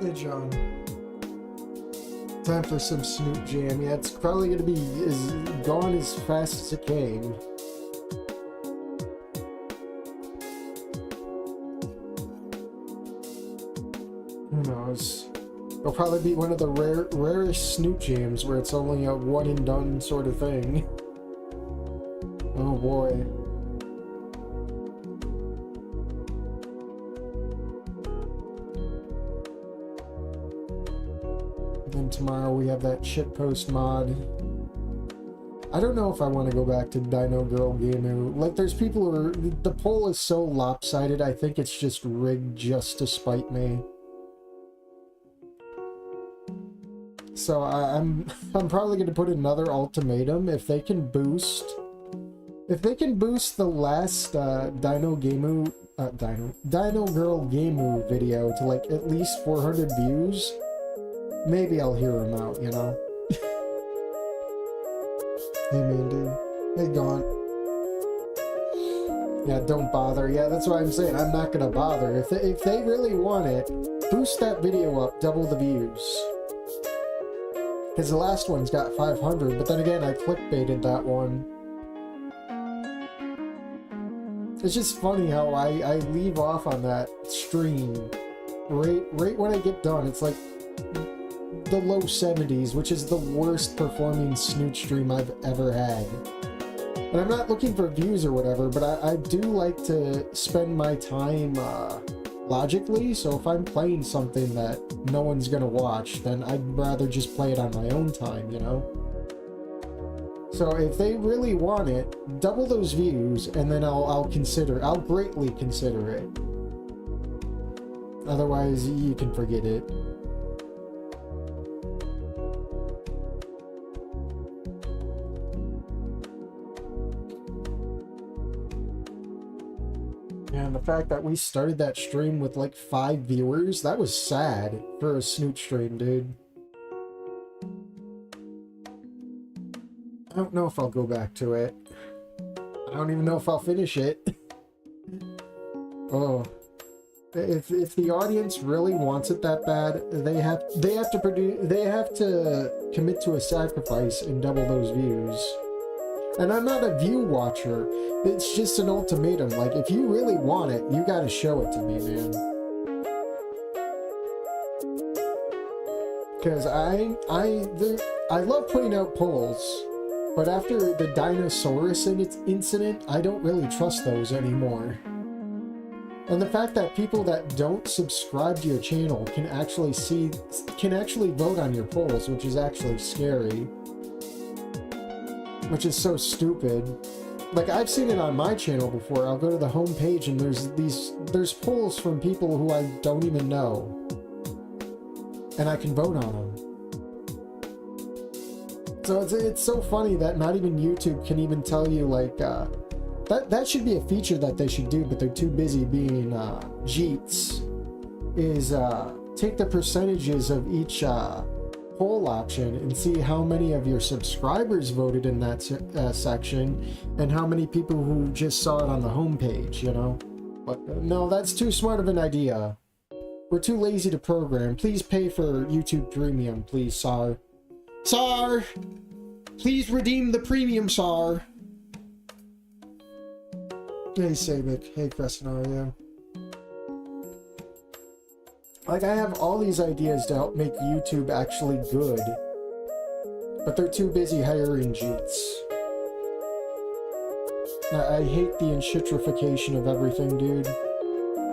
Hey, John. Time for some Snoot Jam. Yeah, it's probably gonna be gone as fast as it came. Who knows? It'll probably be one of the rarest Snoot Jams where it's only a one and done sort of thing. Oh boy. Then tomorrow we have that shitpost mod. I don't know if I want to go back to Dino Girl Gamu. Like, there's people who are... The poll is so lopsided, I think it's just rigged just to spite me. So I'm probably going to put another ultimatum. If they can boost the last Dino Girl Gamu video to like at least 400 views, maybe I'll hear him out, you know? Hey, man, dude. Hey, Gaunt. Yeah, don't bother. Yeah, that's what I'm saying. I'm not gonna bother. If they really want it, boost that video up, double the views. Because the last one's got 500, but then again, I clickbaited that one. It's just funny how I leave off on that stream right when I get done. It's like the low 70s, which is the worst performing Snoot stream I've ever had. And I'm not looking for views or whatever, but I do like to spend my time logically, so if I'm playing something that no one's gonna watch, then I'd rather just play it on my own time, you know? So if they really want it, double those views, and then I'll greatly consider it. Otherwise, you can forget it. And the fact that we started that stream with like 5 viewers, that was sad for a Snoot stream, dude. I don't know if I'll go back to it. I don't even know if I'll finish it. Oh. If the audience really wants it that bad, they have to commit to a sacrifice and double those views. And I'm not a view watcher. It's just an ultimatum. Like, if you really want it, you gotta show it to me, man. Because I love putting out polls, but after the Dinosaurus incident, I don't really trust those anymore. And the fact that people that don't subscribe to your channel can actually vote on your polls, which is actually scary. Which is so stupid. Like, I've seen it on my channel before. I'll go to the home page and there's polls from people who I don't even know. And I can vote on them. So it's so funny that not even YouTube can even tell you, like, that should be a feature that they should do, but they're too busy being Jeets, is take the percentages of each poll option and see how many of your subscribers voted in that section and how many people who just saw it on the homepage, you know? But no, that's too smart of an idea. We're too lazy to program. Please pay for YouTube Premium, please, Sar. Sar! Please redeem the premium, Sar! Hey, Sabic. Hey, Crescenario. Like, I have all these ideas to help make YouTube actually good, but they're too busy hiring Jeets. I hate the enshittrification of everything, dude.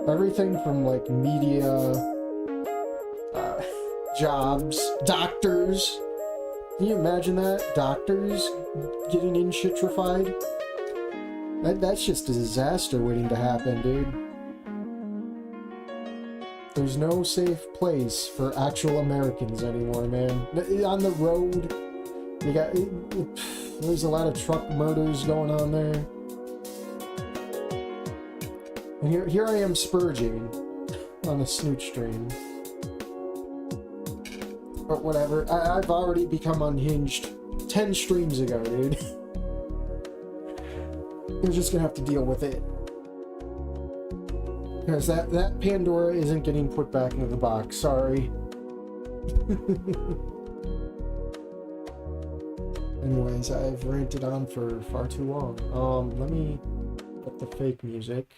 Everything from, like, media, jobs, doctors. Can you imagine that? Doctors getting enshittrified? That's just a disaster waiting to happen, dude. There's no safe place for actual Americans anymore, man. On the road, there's a lot of truck murders going on there. And here I am spurging on the Snoot stream. But whatever, I've already become unhinged 10 streams ago, dude. You're just gonna have to deal with it. Because that Pandora isn't getting put back into the box, sorry. Anyways, I've ranted on for far too long. Let me put the fake music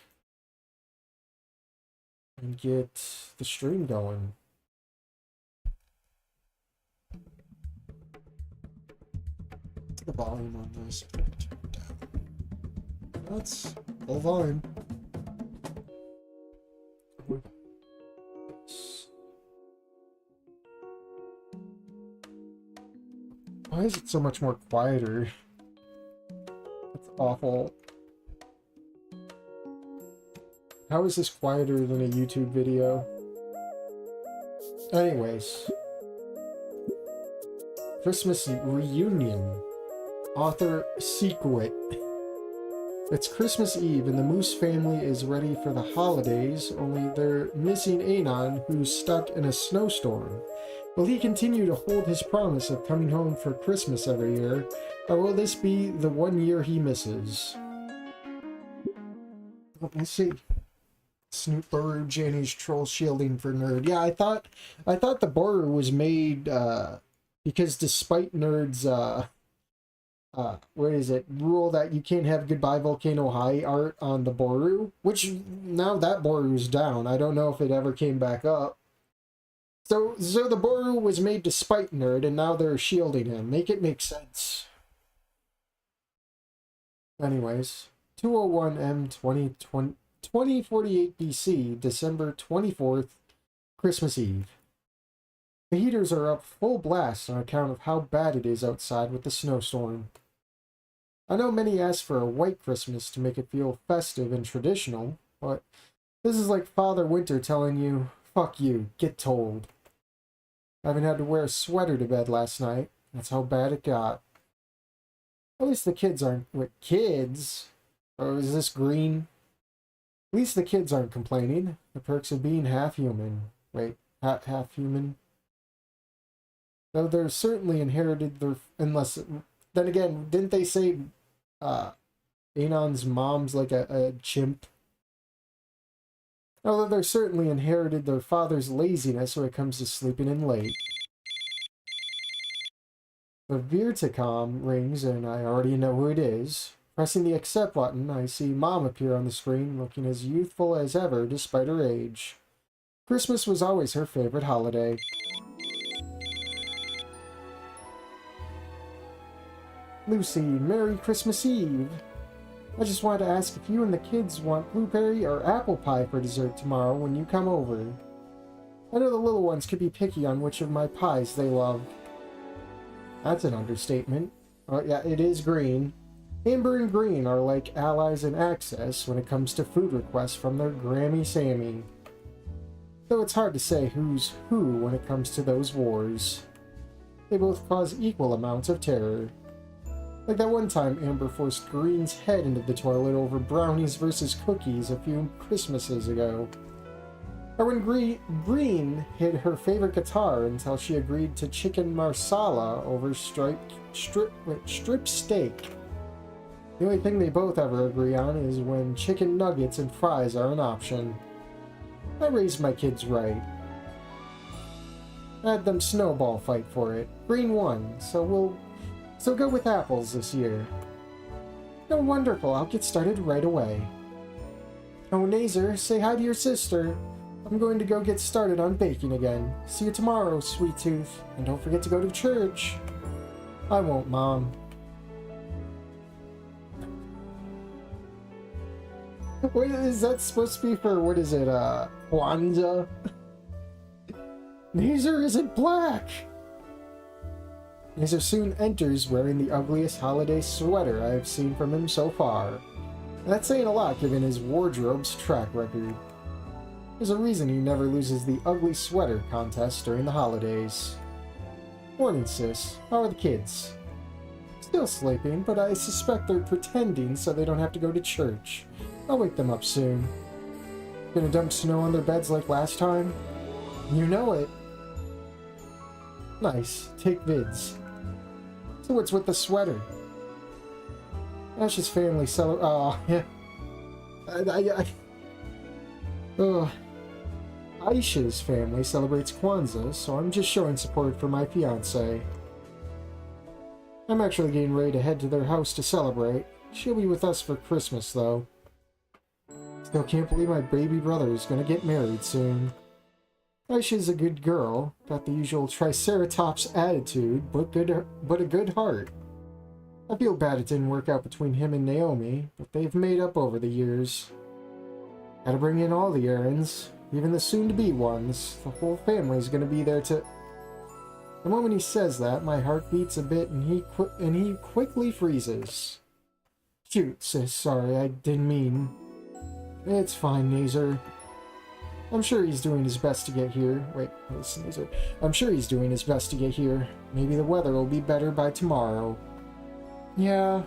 and get the stream going. The volume on this. That's full volume. Why is it so much more quieter? That's awful. How is this quieter than a YouTube video? Anyways. Christmas reunion. Author secret. It's Christmas Eve and the Moose family is ready for the holidays, only they're missing Anon, who's stuck in a snowstorm. Will he continue to hold his promise of coming home for Christmas every year, or will this be the one year he misses? Let's see. Snoot Boru, Janny's troll shielding for nerd. Yeah, I thought the Boru was made because despite nerds what is it, rule that you can't have Goodbye Volcano High art on the Boru, which now that Boru's down. I don't know if it ever came back up. So the Boru was made to spite nerd, and now they're shielding him. Make it make sense. Anyways, 201M 2048 BC, December 24th, Christmas Eve. The heaters are up full blast on account of how bad it is outside with the snowstorm. I know many ask for a white Christmas to make it feel festive and traditional, but this is like Father Winter telling you, fuck you, get told. I haven't had to wear a sweater to bed last night. That's how bad it got. At least the kids aren't... What, kids? Or is this green? At least the kids aren't complaining. The perks of being half human. Wait, half human? Though they're certainly inherited their... Unless... Then again, didn't they say... Anon's mom's like a chimp? Although they're certainly inherited their father's laziness when it comes to sleeping in late. The Virticom rings, and I already know who it is. Pressing the accept button, I see Mom appear on the screen, looking as youthful as ever despite her age. Christmas was always her favorite holiday. Lucy, Merry Christmas Eve! I just wanted to ask if you and the kids want blueberry or apple pie for dessert tomorrow when you come over. I know the little ones could be picky on which of my pies they love. That's an understatement. Oh yeah, it is green. Amber and Green are like allies in access when it comes to food requests from their Grammy Sammy. Though it's hard to say who's who when it comes to those wars. They both cause equal amounts of terror. Like that one time Amber forced Green's head into the toilet over brownies versus cookies a few Christmases ago. Or when Green hid her favorite guitar until she agreed to chicken marsala over strip steak. The only thing they both ever agree on is when chicken nuggets and fries are an option. I raised my kids right. I had them snowball fight for it. Green won, so go with apples this year. Oh, wonderful. I'll get started right away. Oh, Nazer, say hi to your sister. I'm going to go get started on baking again. See you tomorrow, sweet tooth. And don't forget to go to church. I won't, Mom. Wait, is that supposed to be for, what is it, Kwanzaa? Nazer isn't black! Nazer soon enters wearing the ugliest holiday sweater I have seen from him so far. And that's saying a lot given his wardrobe's track record. There's a reason he never loses the ugly sweater contest during the holidays. Morning, sis. How are the kids? Still sleeping, but I suspect they're pretending so they don't have to go to church. I'll wake them up soon. Gonna dump snow on their beds like last time? You know it. Nice. Take vids. So what's with the sweater? Ash's family Oh, yeah. Oh. Aisha's family celebrates Kwanzaa, so I'm just showing support for my fiancée. I'm actually getting ready to head to their house to celebrate. She'll be with us for Christmas, though. Still can't believe my baby brother is gonna get married soon. Aisha's a good girl, got the usual Triceratops attitude, but a good heart. I feel bad it didn't work out between him and Naomi, but they've made up over the years. Gotta bring in all the errands, even the soon-to-be ones. The whole family's gonna be there to... The moment he says that, my heart beats a bit and he quickly freezes. Shoot, sis, sorry, I didn't mean... It's fine, Nazer. I'm sure he's doing his best to get here. Wait, listen, Nazer. I'm sure he's doing his best to get here. Maybe the weather will be better by tomorrow. Yeah.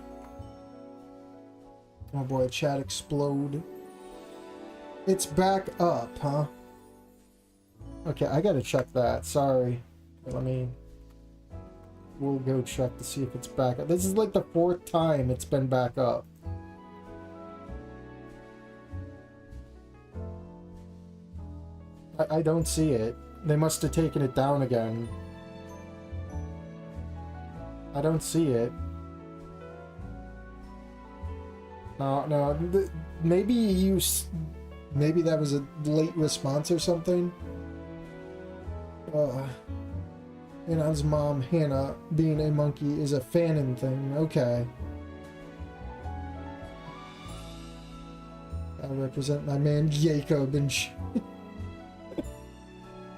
Oh boy, chat explode. It's back up, huh? Okay, I gotta check that. Sorry. We'll go check to see if it's back up. This is like the 4th time it's been back up. I don't see it. They must have taken it down again. I don't see it. No. Maybe that was a late response or something. Anon's mom, Hannah, being a monkey is a fanon thing. Okay. I represent my man Jacob and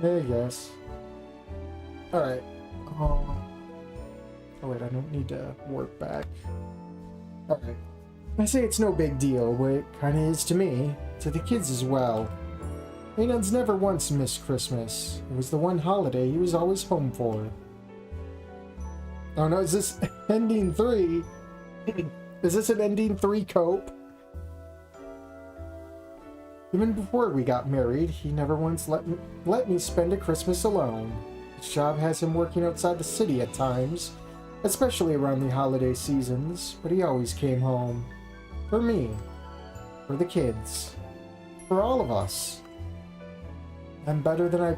I guess. Alright. Oh wait, I don't need to work back. Alright. I say it's no big deal, but it kinda is to me. To the kids as well. Anon's never once missed Christmas. It was the one holiday he was always home for. Oh no, is this ending 3? Is this an ending 3 cope? Even before we got married, he never once let me spend a Christmas alone. His job has him working outside the city at times, especially around the holiday seasons, but he always came home. For me. For the kids. For all of us. I'm better than I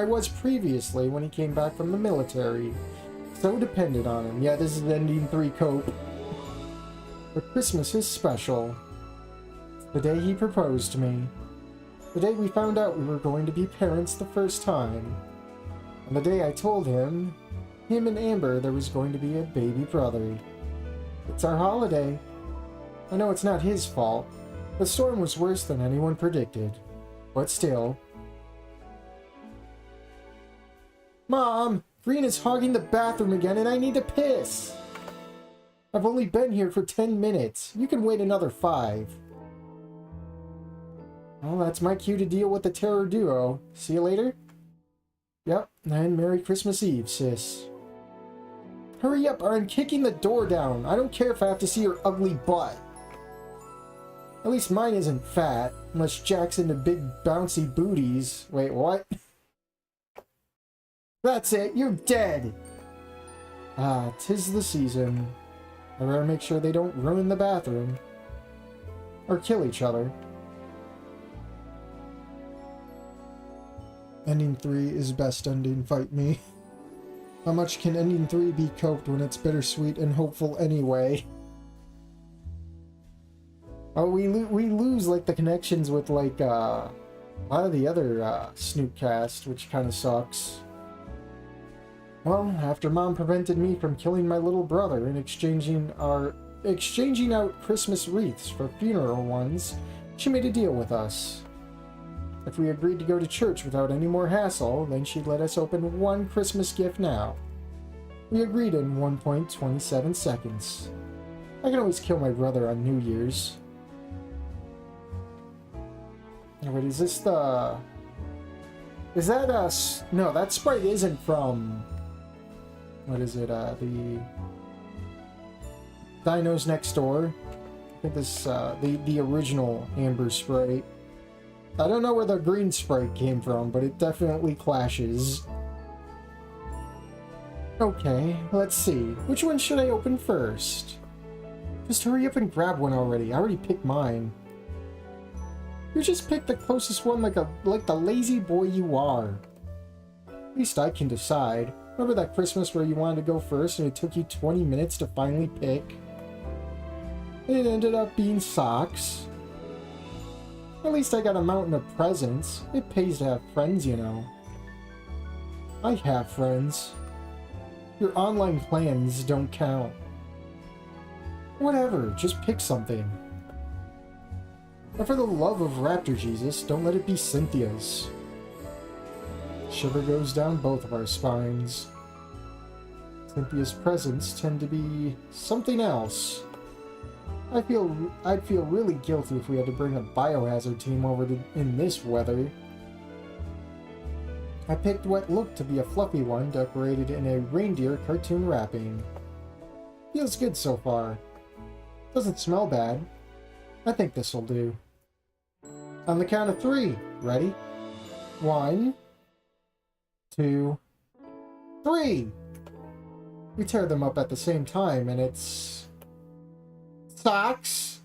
was previously when he came back from the military. So dependent on him. Yeah, this is ending 3 cope. But Christmas is special. The day he proposed to me. The day we found out we were going to be parents the first time. And the day I told him and Amber, there was going to be a baby brother. It's our holiday. I know it's not his fault. The storm was worse than anyone predicted. But still. Mom! Green is hogging the bathroom again and I need to piss! I've only been here for 10 minutes. You can wait another 5. Well, that's my cue to deal with the terror duo. See you later? Yep, and Merry Christmas Eve, sis. Hurry up, or I'm kicking the door down. I don't care if I have to see your ugly butt. At least mine isn't fat, unless Jack's into big bouncy booties. Wait, what? That's it, you're dead! Ah, 'tis the season. I better make sure they don't ruin the bathroom. Or kill each other. Ending 3 is best ending, fight me. How much can ending 3 be coped when it's bittersweet and hopeful anyway? Oh, we lose, like, the connections with, like, a lot of the other Snoot cast, which kind of sucks. Well, after Mom prevented me from killing my little brother and exchanging out Christmas wreaths for funeral ones, she made a deal with us. If we agreed to go to church without any more hassle, then she'd let us open one Christmas gift now. We agreed in 1.27 seconds. I can always kill my brother on New Year's. Oh, wait, is this the... Is that us? No, that sprite isn't from... What is it? The... Dinos Next Door. I think this, the original Amber sprite. I don't know where the green sprite came from, but it definitely clashes. Okay, let's see. Which one should I open first? Just hurry up and grab one already. I already picked mine. You just picked the closest one like the lazy boy you are. At least I can decide. Remember that Christmas where you wanted to go first and it took you 20 minutes to finally pick? It ended up being socks. At least I got a mountain of presents. It pays to have friends, you know. I have friends. Your online plans don't count. Whatever, just pick something. And for the love of Raptor Jesus, don't let it be Cynthia's. Shiver goes down both of our spines. Cynthia's presents tend to be something else. I'd feel really guilty if we had to bring a biohazard team over in this weather. I picked what looked to be a fluffy one decorated in a reindeer cartoon wrapping. Feels good so far. Doesn't smell bad. I think this'll do. On the count of 3. Ready? 1, 2, 3. We tear them up at the same time and it's... Socks?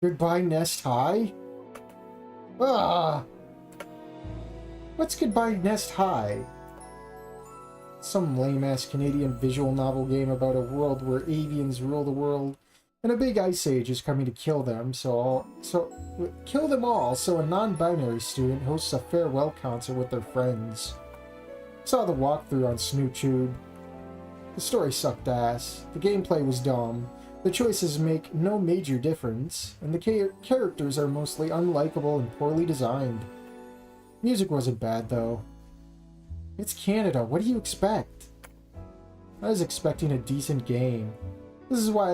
Goodbye Nest High? Ah! What's Goodbye Nest High? Some lame-ass Canadian visual novel game about a world where avians rule the world, and a big ice age is coming to kill them, kill them all, so a non-binary student hosts a farewell concert with their friends. Saw the walkthrough on Snoot. The story sucked ass, the gameplay was dumb, the choices make no major difference, and the characters are mostly unlikable and poorly designed. Music wasn't bad, though. It's Canada, what do you expect? I was expecting a decent game. This is why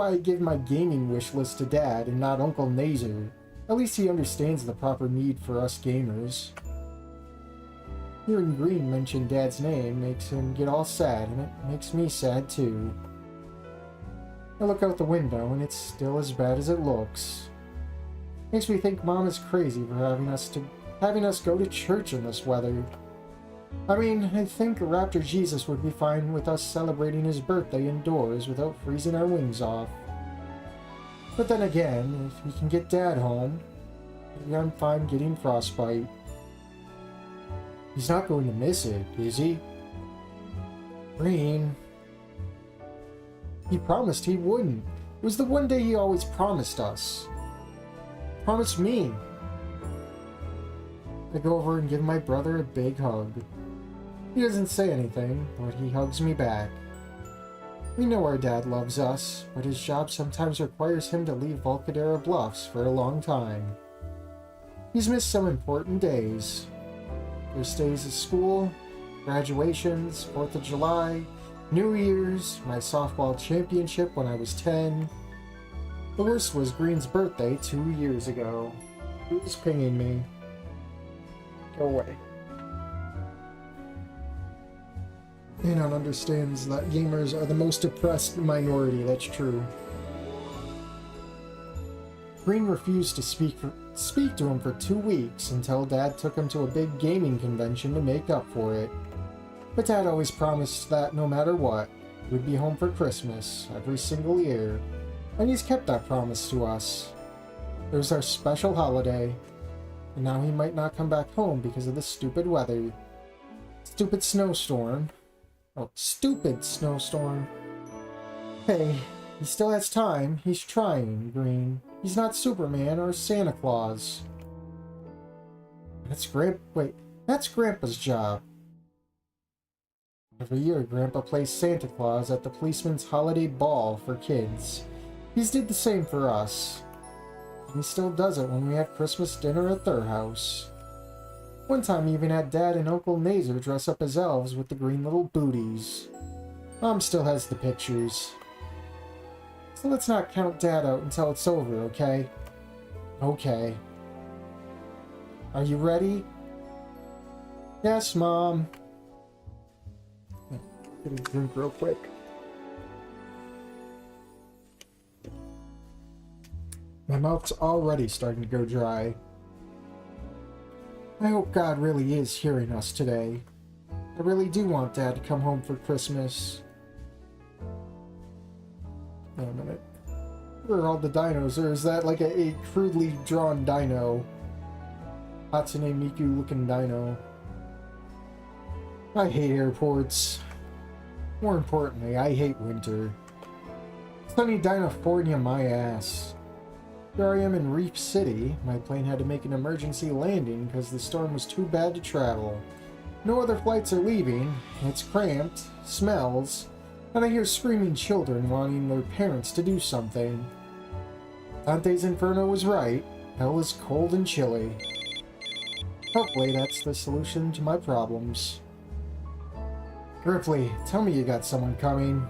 I give my gaming wish list to Dad and not Uncle Nazer. At least he understands the proper need for us gamers. Hearing Green mention Dad's name makes him get all sad, and it makes me sad too. I look out the window, and it's still as bad as it looks. Makes me think Mom is crazy for having us go to church in this weather. I mean, I think Raptor Jesus would be fine with us celebrating his birthday indoors without freezing our wings off. But then again, if he can get Dad home, maybe I'm fine getting frostbite. He's not going to miss it, is he? Green. He promised he wouldn't. It was the one day he always promised us. Promised me. I go over and give my brother a big hug. He doesn't say anything, but he hugs me back. We know our dad loves us, but his job sometimes requires him to leave Volcadera Bluffs for a long time. He's missed some important days. First days of school, graduations, 4th of July, New Year's, my softball championship when I was 10. The worst was Green's birthday 2 years ago. Who's pinging me? Go away. Anon understands that gamers are the most oppressed minority, that's true. Green refused to speak to him for 2 weeks until Dad took him to a big gaming convention to make up for it. But Dad always promised that no matter what, we'd be home for Christmas every single year, and he's kept that promise to us. It was our special holiday, and now he might not come back home because of the stupid weather. Stupid snowstorm. Oh, stupid snowstorm. Hey, he still has time. He's trying, Green. He's not Superman or Santa Claus. That's Grandpa's job. Every year, Grandpa plays Santa Claus at the policeman's holiday ball for kids. He's did the same for us. And he still does it when we have Christmas dinner at their house. One time he even had Dad and Uncle Nazer dress up as elves with the green little booties. Mom still has the pictures. So let's not count Dad out until it's over, okay? Okay. Are you ready? Yes, Mom. Get a drink real quick. My mouth's already starting to go dry. I hope God really is hearing us today. I really do want Dad to come home for Christmas. Wait a minute. Where are all the dinos? Or is that like a crudely drawn dino? Hatsune Miku looking dino. I hate airports. More importantly, I hate winter. Sunny Dinofornia my ass. Here I am in Reef City. My plane had to make an emergency landing because the storm was too bad to travel. No other flights are leaving. It's cramped, smells, and I hear screaming children wanting their parents to do something. Dante's Inferno was right. Hell is cold and chilly. Hopefully that's the solution to my problems. Ripley, tell me you got someone coming.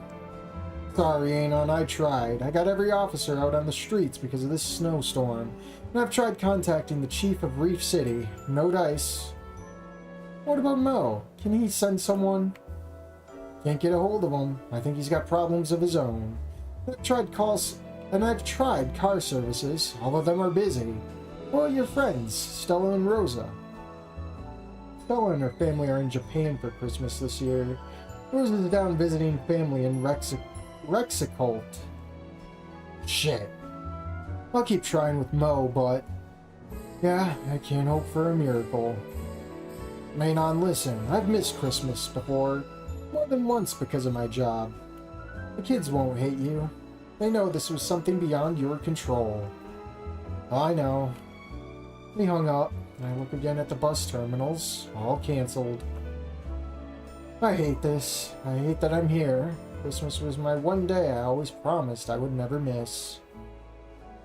Sorry, Anon, I tried. I got every officer out on the streets because of this snowstorm. And I've tried contacting the chief of Reef City. No dice. What about Mo? Can he send someone? Can't get a hold of him. I think he's got problems of his own. I've tried car services. All of them are busy. Well, your friends, Stella and Rosa. Stella and her family are in Japan for Christmas this year. Rosa's down visiting family in Rexicult. Shit. I'll keep trying with Mo, but... yeah, I can't hope for a miracle. Anon, listen, I've missed Christmas before. More than once because of my job. The kids won't hate you. They know this was something beyond your control. I know. We hung up, and I look again at the bus terminals. All canceled. I hate this. I hate that I'm here. Christmas was my one day I always promised I would never miss.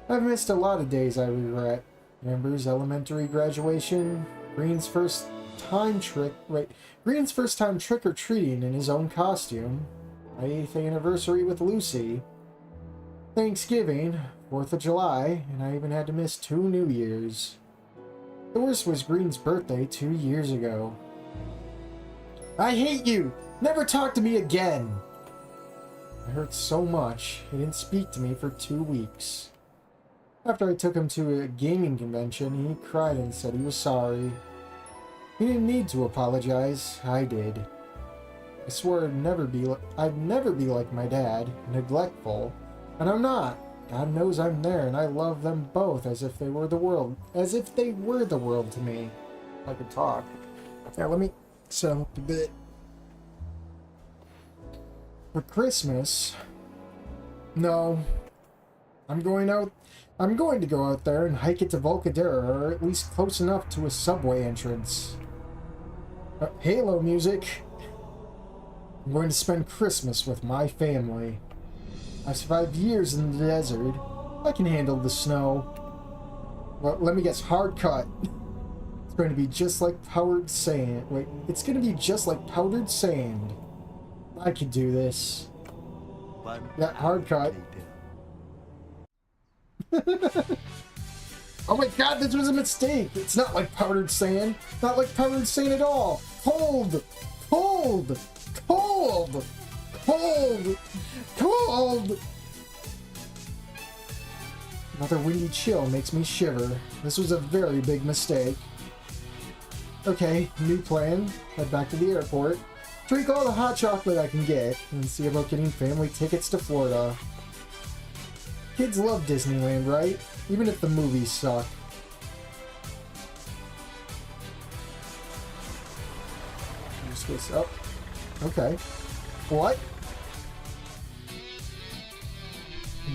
I've missed a lot of days I regret. Amber's elementary graduation, Green's first time trick-or-treating in his own costume, my 8th anniversary with Lucy, Thanksgiving, 4th of July, and I even had to miss 2 New Years. The worst was Green's birthday 2 years ago. I hate you! Never talk to me again! It hurt so much, he didn't speak to me for 2 weeks. After I took him to a gaming convention, he cried and said he was sorry. He didn't need to apologize, I did. I swore I'd never be like my dad, neglectful, and I'm not. God knows I'm there, and I love them both as if they were the world to me. I could talk. Now let me set up a bit. For Christmas, no, I'm going to go out there and hike it to Volcadera, or at least close enough to a subway entrance. Halo music. I'm going to spend Christmas with my family. I survived years in the desert. I can handle the snow. Well, let me guess, hard cut. It's going to be just like powdered sand. Wait, it's going to be just like powdered sand. I could do this. Yeah, hard cut. Oh my god, this was a mistake! It's not like powdered sand. Not like powdered sand at all. Cold! Cold! Cold! Cold! Cold! Another windy chill makes me shiver. This was a very big mistake. Okay, new plan. Head back to the airport. Drink all the hot chocolate I can get, and see about getting family tickets to Florida. Kids love Disneyland, right? Even if the movies suck. Oh, okay. What?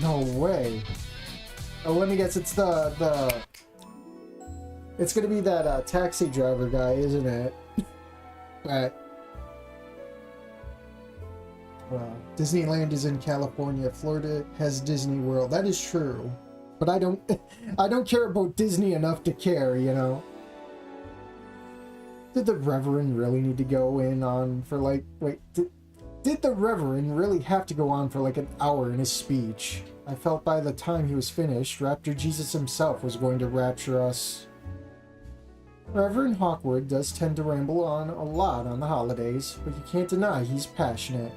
No way. Oh, let me guess, it's it's gonna be that taxi driver guy, isn't it? That. Wow. Disneyland is in California. Florida has Disney World. That is true. But I don't care about Disney enough to care, you know. Did the Reverend really need to go in on for like... Wait, did the Reverend really have to go on for like an hour in his speech? I felt by the time he was finished, Raptor Jesus himself was going to rapture us. Reverend Hawkwood does tend to ramble on a lot on the holidays, but you can't deny he's passionate.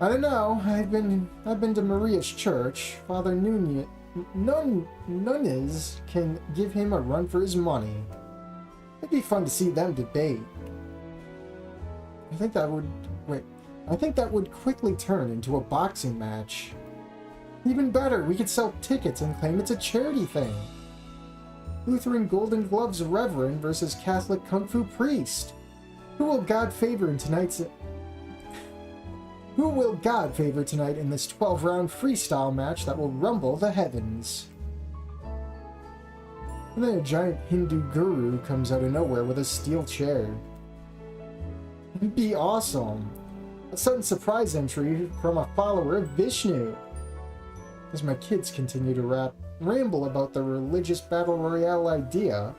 I don't know, I've been to Maria's church. Father Nunez can give him a run for his money. It'd be fun to see them debate. I think that would quickly turn into a boxing match. Even better, we could sell tickets and claim it's a charity thing. Lutheran Golden Gloves Reverend versus Catholic Kung Fu Priest. Who will God favor in tonight's... Who will God favor tonight in this 12-round freestyle match that will rumble the heavens? And then a giant Hindu guru comes out of nowhere with a steel chair. It'd be awesome. A sudden surprise entry from a follower of Vishnu. As my kids continue to ramble about the religious battle royale idea,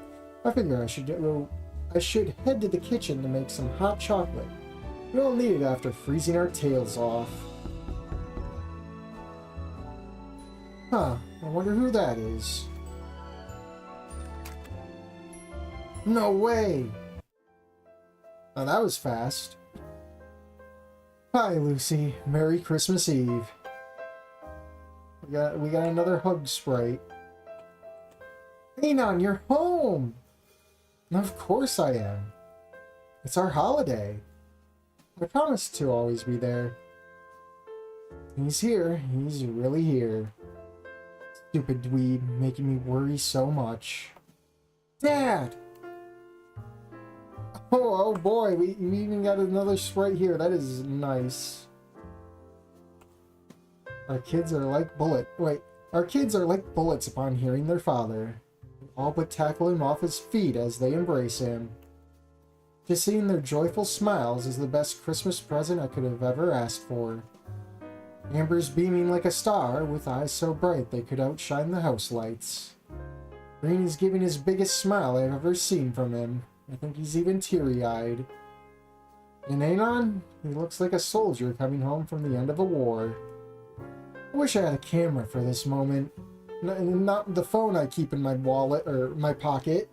I figure I should head to the kitchen to make some hot chocolate. We all need it after freezing our tails off. Huh, I wonder who that is. No way! Now that was fast. Hi, Lucy. Merry Christmas Eve. We got another hug sprite. Anon, you're home! Of course I am. It's our holiday. I promised to always be there. He's here. He's really here. Stupid dweeb, making me worry so much. Dad! Oh boy, we even got another sprite here. That is nice. Our kids are like bullets upon hearing their father. All but tackle him off his feet as they embrace him. Just seeing their joyful smiles is the best Christmas present I could have ever asked for. Amber's beaming like a star, with eyes so bright they could outshine the house lights. Green is giving his biggest smile I've ever seen from him. I think he's even teary-eyed. And Anon, he looks like a soldier coming home from the end of a war. I wish I had a camera for this moment. Not the phone I keep in my wallet or my pocket.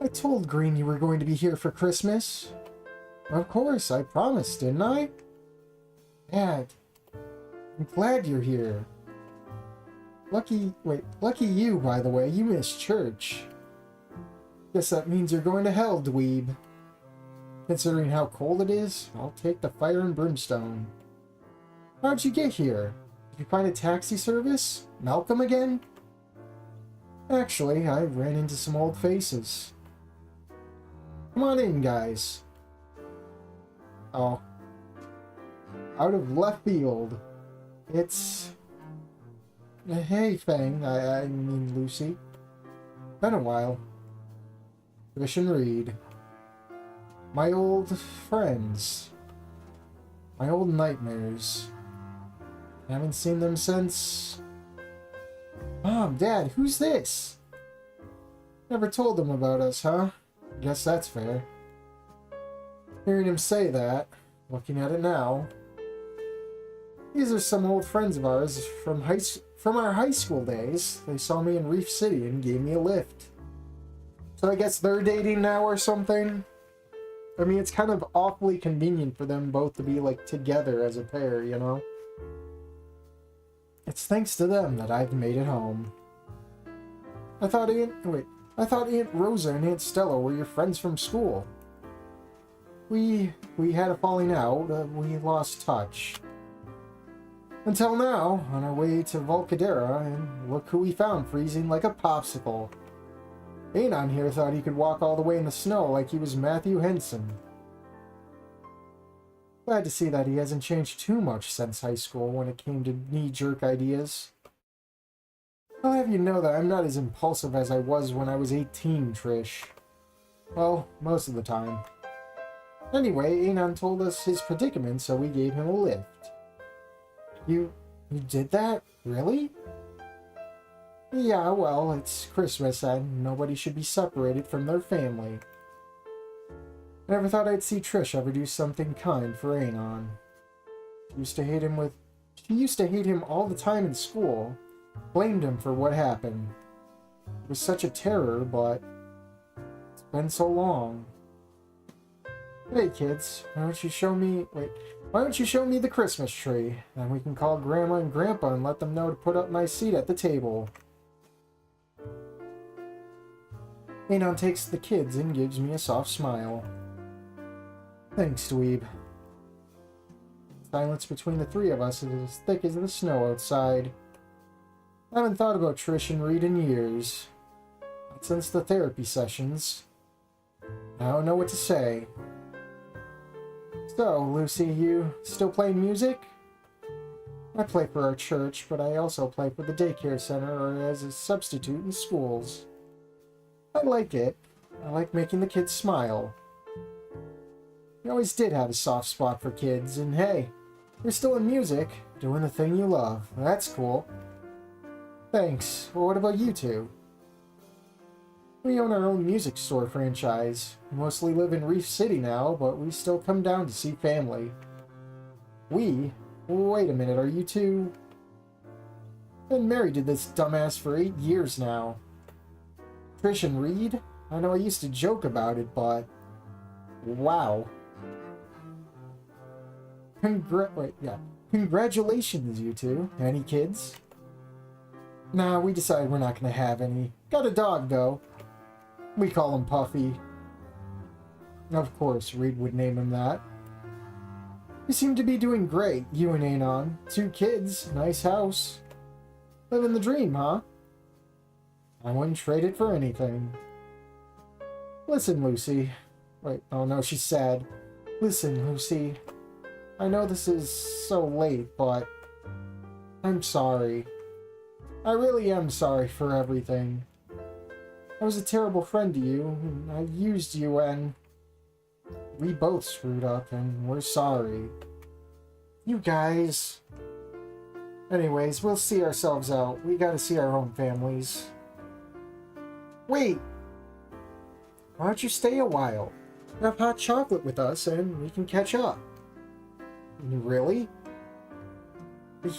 I told Green you were going to be here for Christmas. Of course, I promised, didn't I? Dad, I'm glad you're here. Lucky you, by the way, you missed church. Guess that means you're going to hell, dweeb. Considering how cold it is, I'll take the fire and brimstone. How'd you get here? Did you find a taxi service? Malcolm again? Actually, I ran into some old faces. Come on in, guys. Oh. Out of left field. It's... Hey, Fang. I mean Lucy. Been a while. Fish and Reed. My old friends. My old nightmares. Haven't seen them since... Mom, Dad, who's this? Never told them about us, huh? Guess that's fair. Hearing him say that, looking at it now... These are some old friends of ours from our high school days. They saw me in Reef City and gave me a lift. So I guess they're dating now or something? I mean, it's kind of awfully convenient for them both to be, like, together as a pair, you know? It's thanks to them that I've made it home. I thought Aunt Rosa and Aunt Stella were your friends from school. We had a falling out. We lost touch. Until now, on our way to Volcadera, and look who we found freezing like a popsicle. Anon here thought he could walk all the way in the snow like he was Matthew Henson. Glad to see that he hasn't changed too much since high school when it came to knee-jerk ideas. I'll have you know that I'm not as impulsive as I was when I was 18, Trish. Well, most of the time. Anyway, Anon told us his predicament, so we gave him a lift. You did that? Really? Yeah, well, it's Christmas and nobody should be separated from their family. I never thought I'd see Trish ever do something kind for Anon. She used to hate him all the time in school. Blamed him for what happened. It was such a terror, but it's been so long. Hey kids, why don't you show me the Christmas tree? Then we can call Grandma and Grandpa and let them know to put up my seat at the table. Anon takes the kids and gives me a soft smile. Thanks, dweeb. Silence between the three of us is as thick as the snow outside. I haven't thought about Trish and Reed in years. Not since the therapy sessions. I don't know what to say. So, Lucy, you still playing music? I play for our church, but I also play for the daycare center or as a substitute in schools. I like it. I like making the kids smile. You always did have a soft spot for kids, and hey, you're still in music, doing the thing you love. That's cool. Thanks. Well, what about you two? We own our own music store franchise. We mostly live in Reef City now, but we still come down to see family. We? Wait a minute, are you two? Been married to this dumbass for 8 years now. Trish and Reed? I know I used to joke about it, but... wow. Congratulations, you two. Any kids? Nah, we decided we're not gonna have any. Got a dog, though. We call him Puffy. Of course, Reed would name him that. You seem to be doing great, you and Anon. 2 kids, nice house. Living the dream, huh? I wouldn't trade it for anything. Listen, Lucy. Wait, oh no, she's sad. Listen, Lucy. I know this is so late, but... I'm sorry. I really am sorry for everything. I was a terrible friend to you, and I used you, and... we both screwed up, and we're sorry. You guys... Anyways, we'll see ourselves out. We gotta see our own families. Wait! Why don't you stay a while? Have hot chocolate with us, and we can catch up. Really?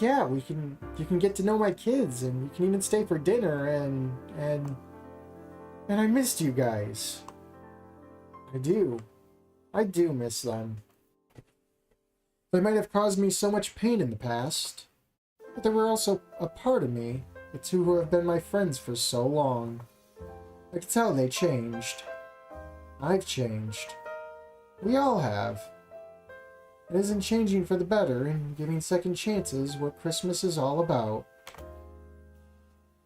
Yeah, you can get to know my kids, and you can even stay for dinner, and I missed you guys. I do miss them. They might have caused me so much pain in the past, but they were also a part of me, the two who have been my friends for so long. I could tell they changed. I've changed. We all have. It isn't changing for the better and giving second chances what Christmas is all about.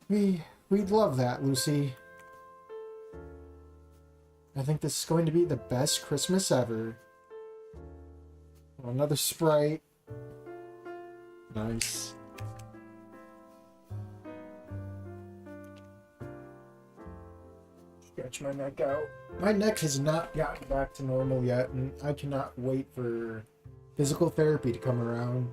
We'd love that, Lucy. I think this is going to be the best Christmas ever. Another Sprite. Nice. Stretch my neck out. My neck has not gotten back to normal yet, and I cannot wait for physical therapy to come around.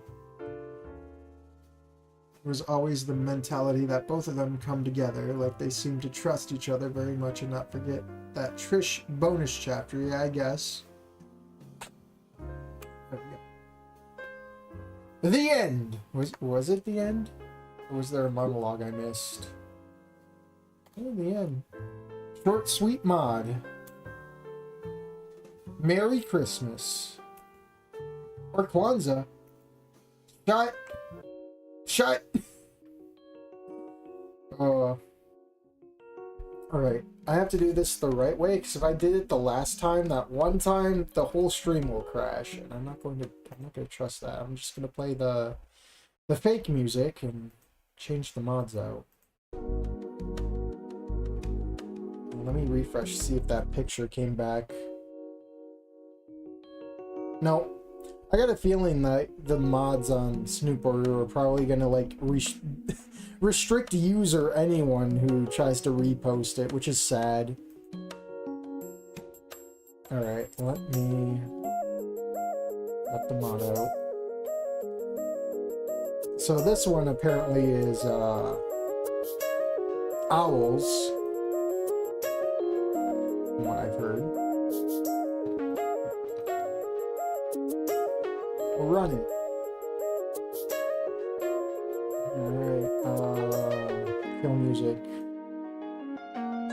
There's always the mentality that both of them come together, like they seem to trust each other very much and not forget that Trish bonus chapter, yeah, I guess. The end! Was it the end? Or was there a monologue I missed? Oh, the end. Short, sweet mod. Merry Christmas. Or Kwanzaa. Shut! Shut! Alright, I have to do this the right way, because if I did it the last time, that one time, the whole stream will crash, and I'm not going to trust that. I'm just going to play the fake music and change the mods out. Let me refresh, see if that picture came back. No. I got a feeling that the mods on Snoot are probably going to, like, restrict user anyone who tries to repost it, which is sad. Alright, let me let the mod out. So this one apparently is, owls, from what I've heard. Run it. Alright, kill music.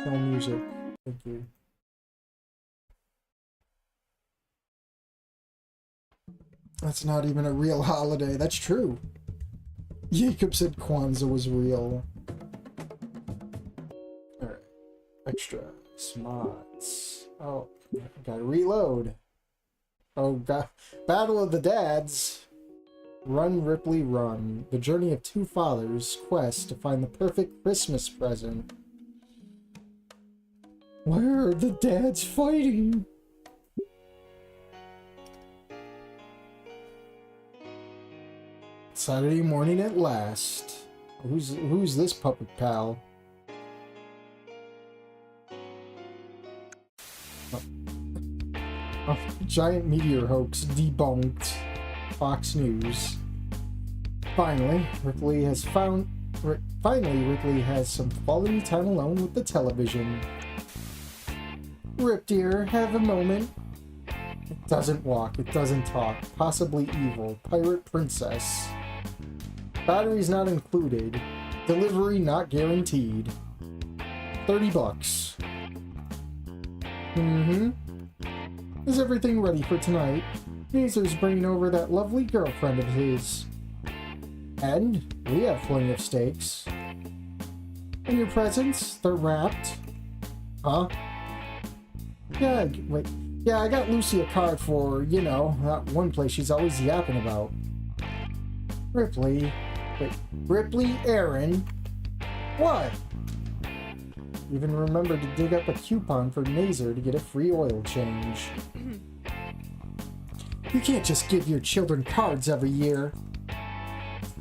Kill music. Thank you. That's not even a real holiday. That's true. Jacob said Kwanzaa was real. Alright. Extra. Mods. Oh, I gotta reload. Oh, God. Battle of the Dads. Run, Ripley, Run. The journey of two fathers' quest to find the perfect Christmas present. Where are the dads fighting? Saturday morning at last. Who's this puppet pal? A giant meteor hoax debunked. Fox News. Finally, Ripley has some quality time alone with the television. Rip, dear, have a moment. It doesn't walk, it doesn't talk. Possibly evil. Pirate princess. Batteries not included. Delivery not guaranteed. $30. Is everything ready for tonight? Mazer's bringing over that lovely girlfriend of his. And we have plenty of steaks. And your presents? They're wrapped. Huh? Yeah, wait. Yeah, I got Lucy a card for, you know, that one place she's always yapping about. Ripley. Wait, Ripley Aaron? What? Even remembered to dig up a coupon for Mazer to get a free oil change. You can't just give your children cards every year.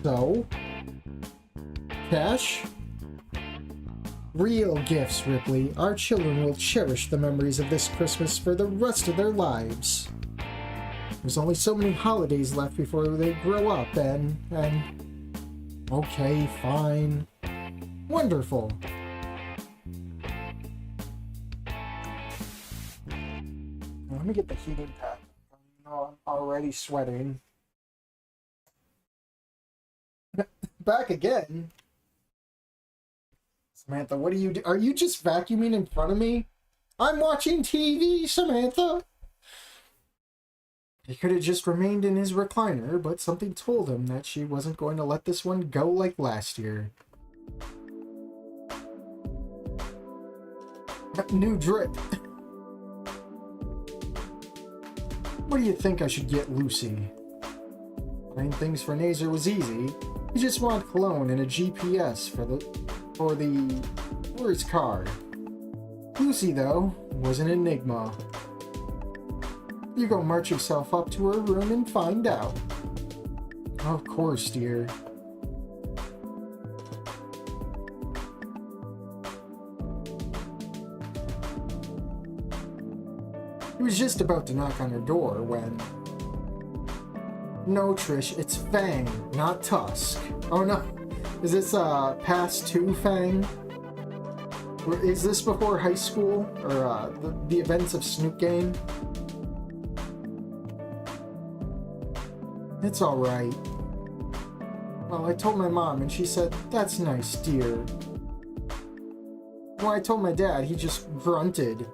So? Cash? Real gifts, Ripley. Our children will cherish the memories of this Christmas for the rest of their lives. There's only so many holidays left before they grow up and... Okay, fine. Wonderful. Let me get the heating pad. I'm already sweating. Back again? Samantha, what are you Are you just vacuuming in front of me? I'm watching TV, Samantha! He could have just remained in his recliner, but something told him that she wasn't going to let this one go like last year. New drip. What do you think I should get Lucy? Buying things for Nazer was easy. He just wanted cologne and a GPS for his card. Lucy, though, was an enigma. You go march yourself up to her room and find out. Of course, dear. He was just about to knock on her door when... No, Trish, it's Fang, not Tusk. Oh no, is this past 2 Fang? Or is this before high school? Or the events of Snoot game? It's alright. Well, I told my mom and she said, that's nice, dear. When I told my dad, he just grunted.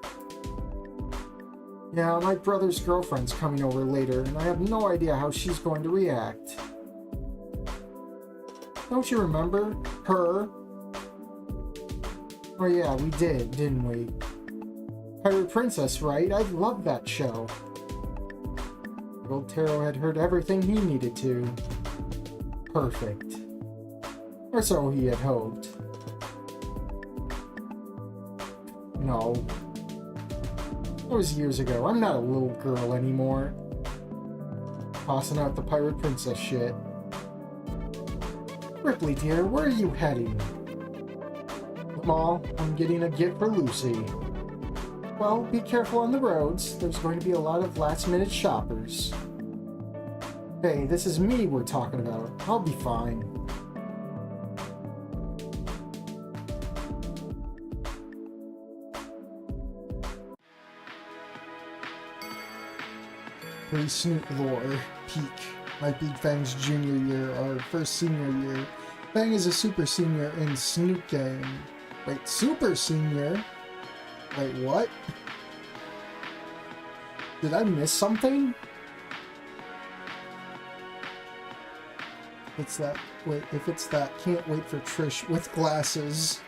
Yeah, my brother's girlfriend's coming over later, and I have no idea how she's going to react. Don't you remember? Her? Oh yeah, we did, didn't we? Pirate Princess, right? I love that show. Old Taro had heard everything he needed to. Perfect. Or so he had hoped. No. That was years ago. I'm not a little girl anymore. Tossing out the Pirate Princess shit. Ripley, dear, where are you heading? The mall. I'm getting a gift for Lucy. Well, be careful on the roads. There's going to be a lot of last-minute shoppers. Hey, this is me we're talking about. I'll be fine. Pre-Snoot lore. Peak. Might be Fang's junior year or first senior year. Fang is a super senior in Snoot game. Wait, super senior? Wait, what? Did I miss something? It's that. Wait, if it's that, can't wait for Trish with glasses.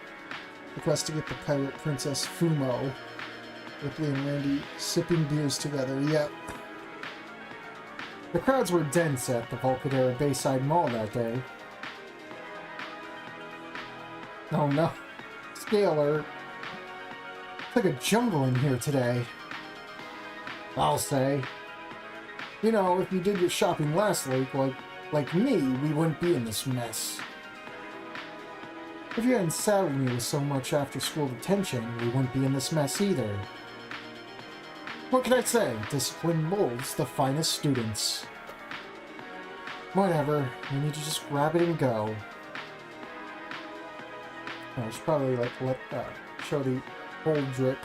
Request to get the Pirate Princess Fumo. Ripley and Randy sipping beers together. Yep. The crowds were dense at the Volcadera Bayside Mall that day. Oh no. Scalar. It's like a jungle in here today. I'll say. You know, if you did your shopping last week, like me, we wouldn't be in this mess. If you hadn't saddled me with so much after-school detention, we wouldn't be in this mess either. What can I say? Discipline molds the finest students. Whatever, we need to just grab it and go. I should probably show the whole drip.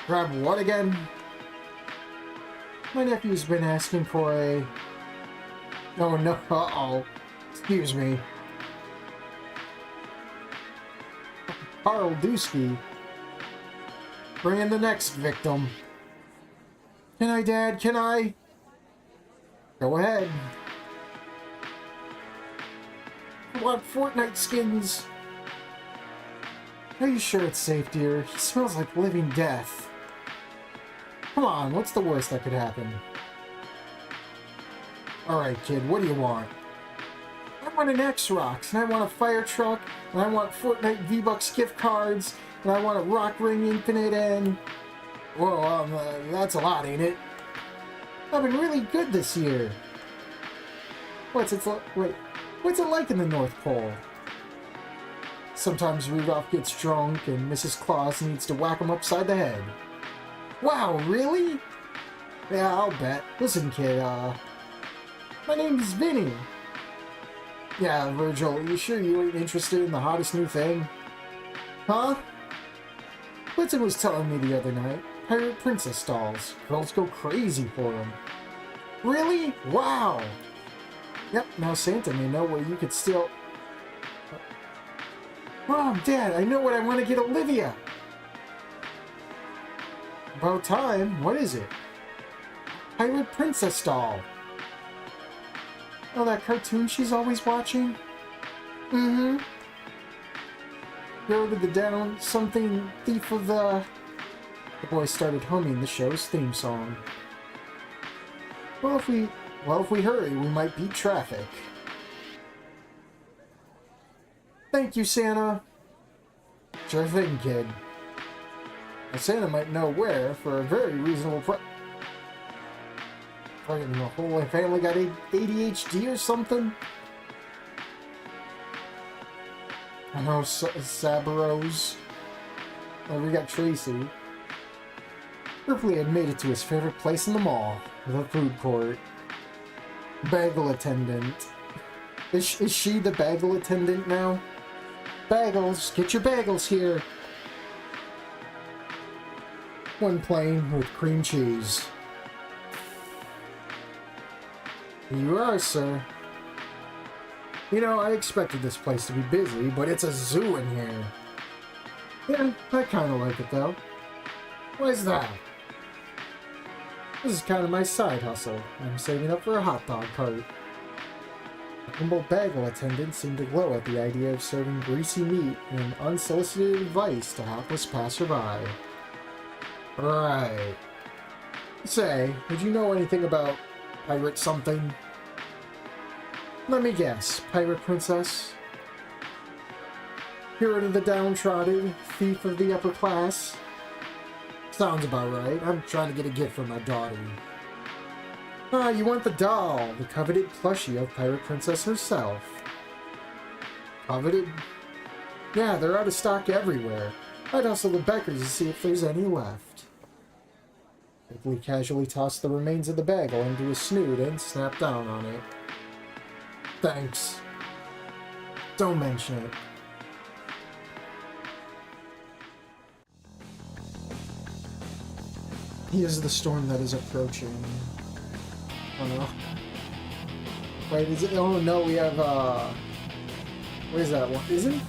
Grab what again? My nephew's been asking for a... Oh no, uh-oh. Excuse me. Carl Dusky. Bring in the next victim. Can I, Dad? Can I? Go ahead. I want Fortnite skins. Are you sure it's safe, dear? He smells like living death. Come on, what's the worst that could happen? Alright, kid, what do you want? I want an X-Rocks, and I want a fire truck, and I want Fortnite V-Bucks gift cards, and I want a Rock Ring Infinite, and... Whoa, that's a lot, ain't it? I've been really good this year. What's it like in the North Pole? Sometimes Rudolph gets drunk, and Mrs. Claus needs to whack him upside the head. Wow, really? Yeah, I'll bet. Listen, kid, my name's Vinny. Yeah, Virgil, you sure you ain't interested in the hottest new thing? Huh? Blitzen was telling me the other night. Pirate Princess dolls. Girls go crazy for them. Really? Wow! Yep, now Santa may know where you could steal... Mom, Dad, I know what I want to get Olivia! About time. What is it? Pirate Princess doll. Oh, that cartoon she's always watching? Mm-hmm. Go to the down, something thief of the... The boy started humming the show's theme song. Well, if we hurry, we might beat traffic. Thank you, Santa. Sure thing, kid. Now, Santa might know where for a very reasonable price. Fucking the whole family got ADHD or something? I know, Sabaros. Oh, we got Tracy. Ripley had made it to his favorite place in the mall, the food court. Bagel attendant. Is she the bagel attendant now? Bagels, get your bagels here. One plain with cream cheese. Here you are, sir. You know, I expected this place to be busy, but it's a zoo in here. Yeah, I kind of like it, though. Why's that? This is kind of my side hustle. I'm saving up for a hot dog cart. The humble bagel attendant seemed to glow at the idea of serving greasy meat and unsolicited advice to hapless passerby. Right. Say, did you know anything about pirate something? Let me guess. Pirate princess? Hero of the downtrodden? Thief of the upper class? Sounds about right. I'm trying to get a gift for my daughter. Ah, you want the doll, the coveted plushie of Pirate Princess herself. Coveted? Yeah, they're out of stock everywhere. I'd hustle the Beckers to see if there's any left. Ripley casually tossed the remains of the bagel into his snoot and snapped down on it. Thanks. Don't mention it. Here's the storm that is approaching. Oh no. Wait, is it? Oh no, we have, what is that one? Isn't... You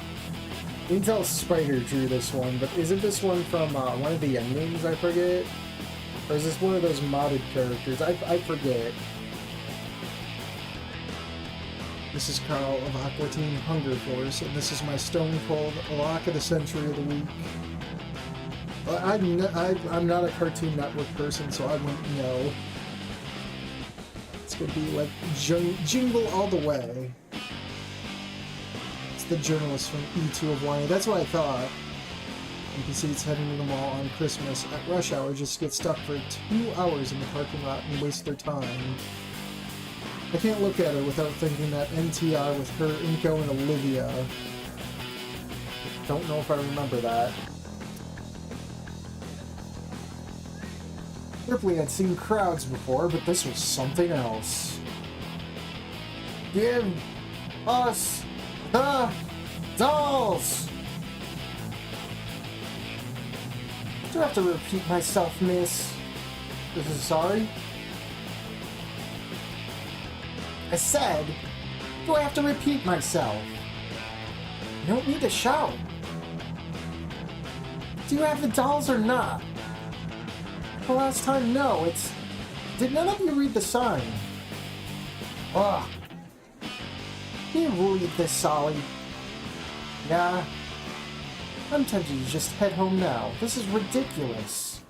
can tell Spider drew this one, but isn't this one from, one of the endings, I forget? Or is this one of those modded characters? I forget. This is Carl of Aqua Teen Hunger Force, and this is my Stone Cold Lock of the Century of the Week. I'm not a Cartoon Network person, so I wouldn't know. It's gonna be like jingle all the way. It's the journalist from E2 of Wine. That's what I thought. You can see it's heading to the mall on Christmas at rush hour, just get stuck for 2 hours in the parking lot and waste their time. I can't look at her without thinking that NTR with her, Inko, and Olivia. Don't know if I remember that. Ripley had seen crowds before, but this was something else. Give us the dolls! Do I have to repeat myself, miss? This is sorry? I said, do I have to repeat myself? You don't need to shout. Do you have the dolls or not? The last time, no. It's... Did none of you read the sign? Ugh. Can you read this, Solly? Yeah. I'm tempted to just head home now. This is ridiculous.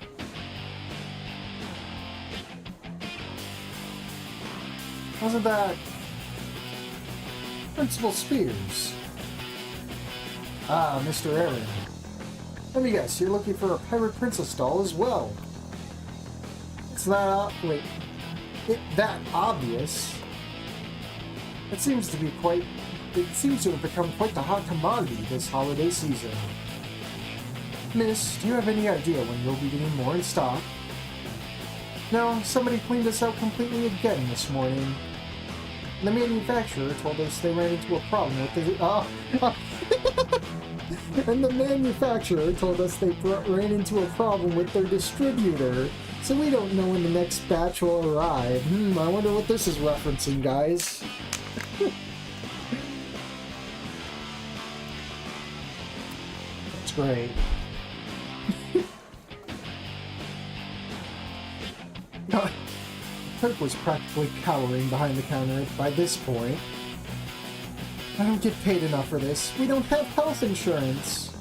Wasn't that... Principal Spears? Ah, Mr. Aaron. Let me guess, you're looking for a Pirate Princess doll as well. It's that... wait. That obvious? It seems to be quite... It seems to have become quite the hot commodity this holiday season. Miss, do you have any idea when you'll be getting more in stock? No, somebody cleaned us out completely again this morning. The manufacturer told us they ran into a problem with the... And the manufacturer told us they ran into a problem with their distributor, so we don't know when the next batch will arrive. I wonder what this is referencing, guys. That's great. Kirk was practically cowering behind the counter by this point. I don't get paid enough for this. We don't have health insurance.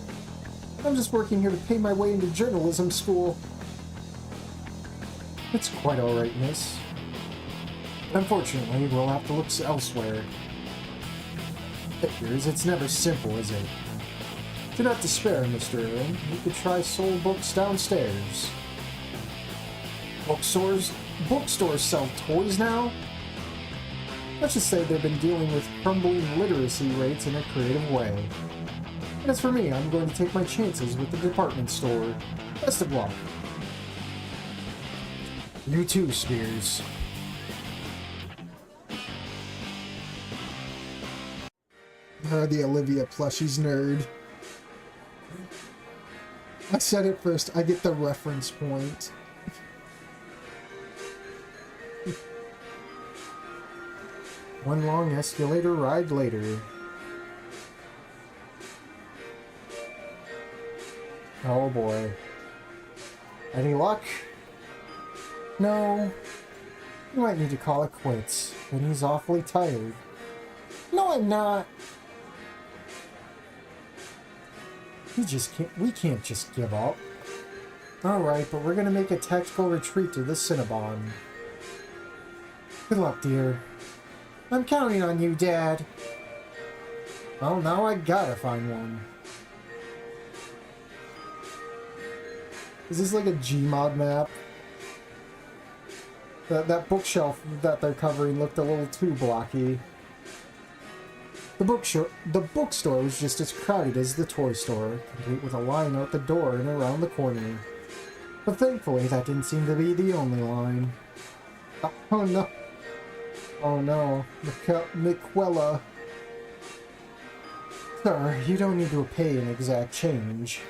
I'm just working here to pay my way into journalism school. It's quite alright, miss. Unfortunately, we'll have to look elsewhere. It appears it's never simple, is it? Do not despair, Mr. Aaron. You could try Soul Books downstairs. Bookstores sell toys now? Let's just say they've been dealing with crumbling literacy rates in a creative way. As for me, I'm going to take my chances with the department store. Best of luck. You too, Spears. The Olivia plushies nerd. I said it first, I get the reference point. One long escalator ride later. Oh boy. Any luck? No. You might need to call it quits. Benny's awfully tired. No, I'm not. We can't just give up. Alright, but we're gonna make a tactical retreat to the Cinnabon. Good luck, dear. I'm counting on you, Dad. Well, now I gotta find one. Is this like a Gmod map? That bookshelf that they're covering looked a little too blocky. The bookstore was just as crowded as the toy store, complete with a line out the door and around the corner. But thankfully, that didn't seem to be the only line. Oh no. Oh no, Miquella. Sir, you don't need to pay an exact change.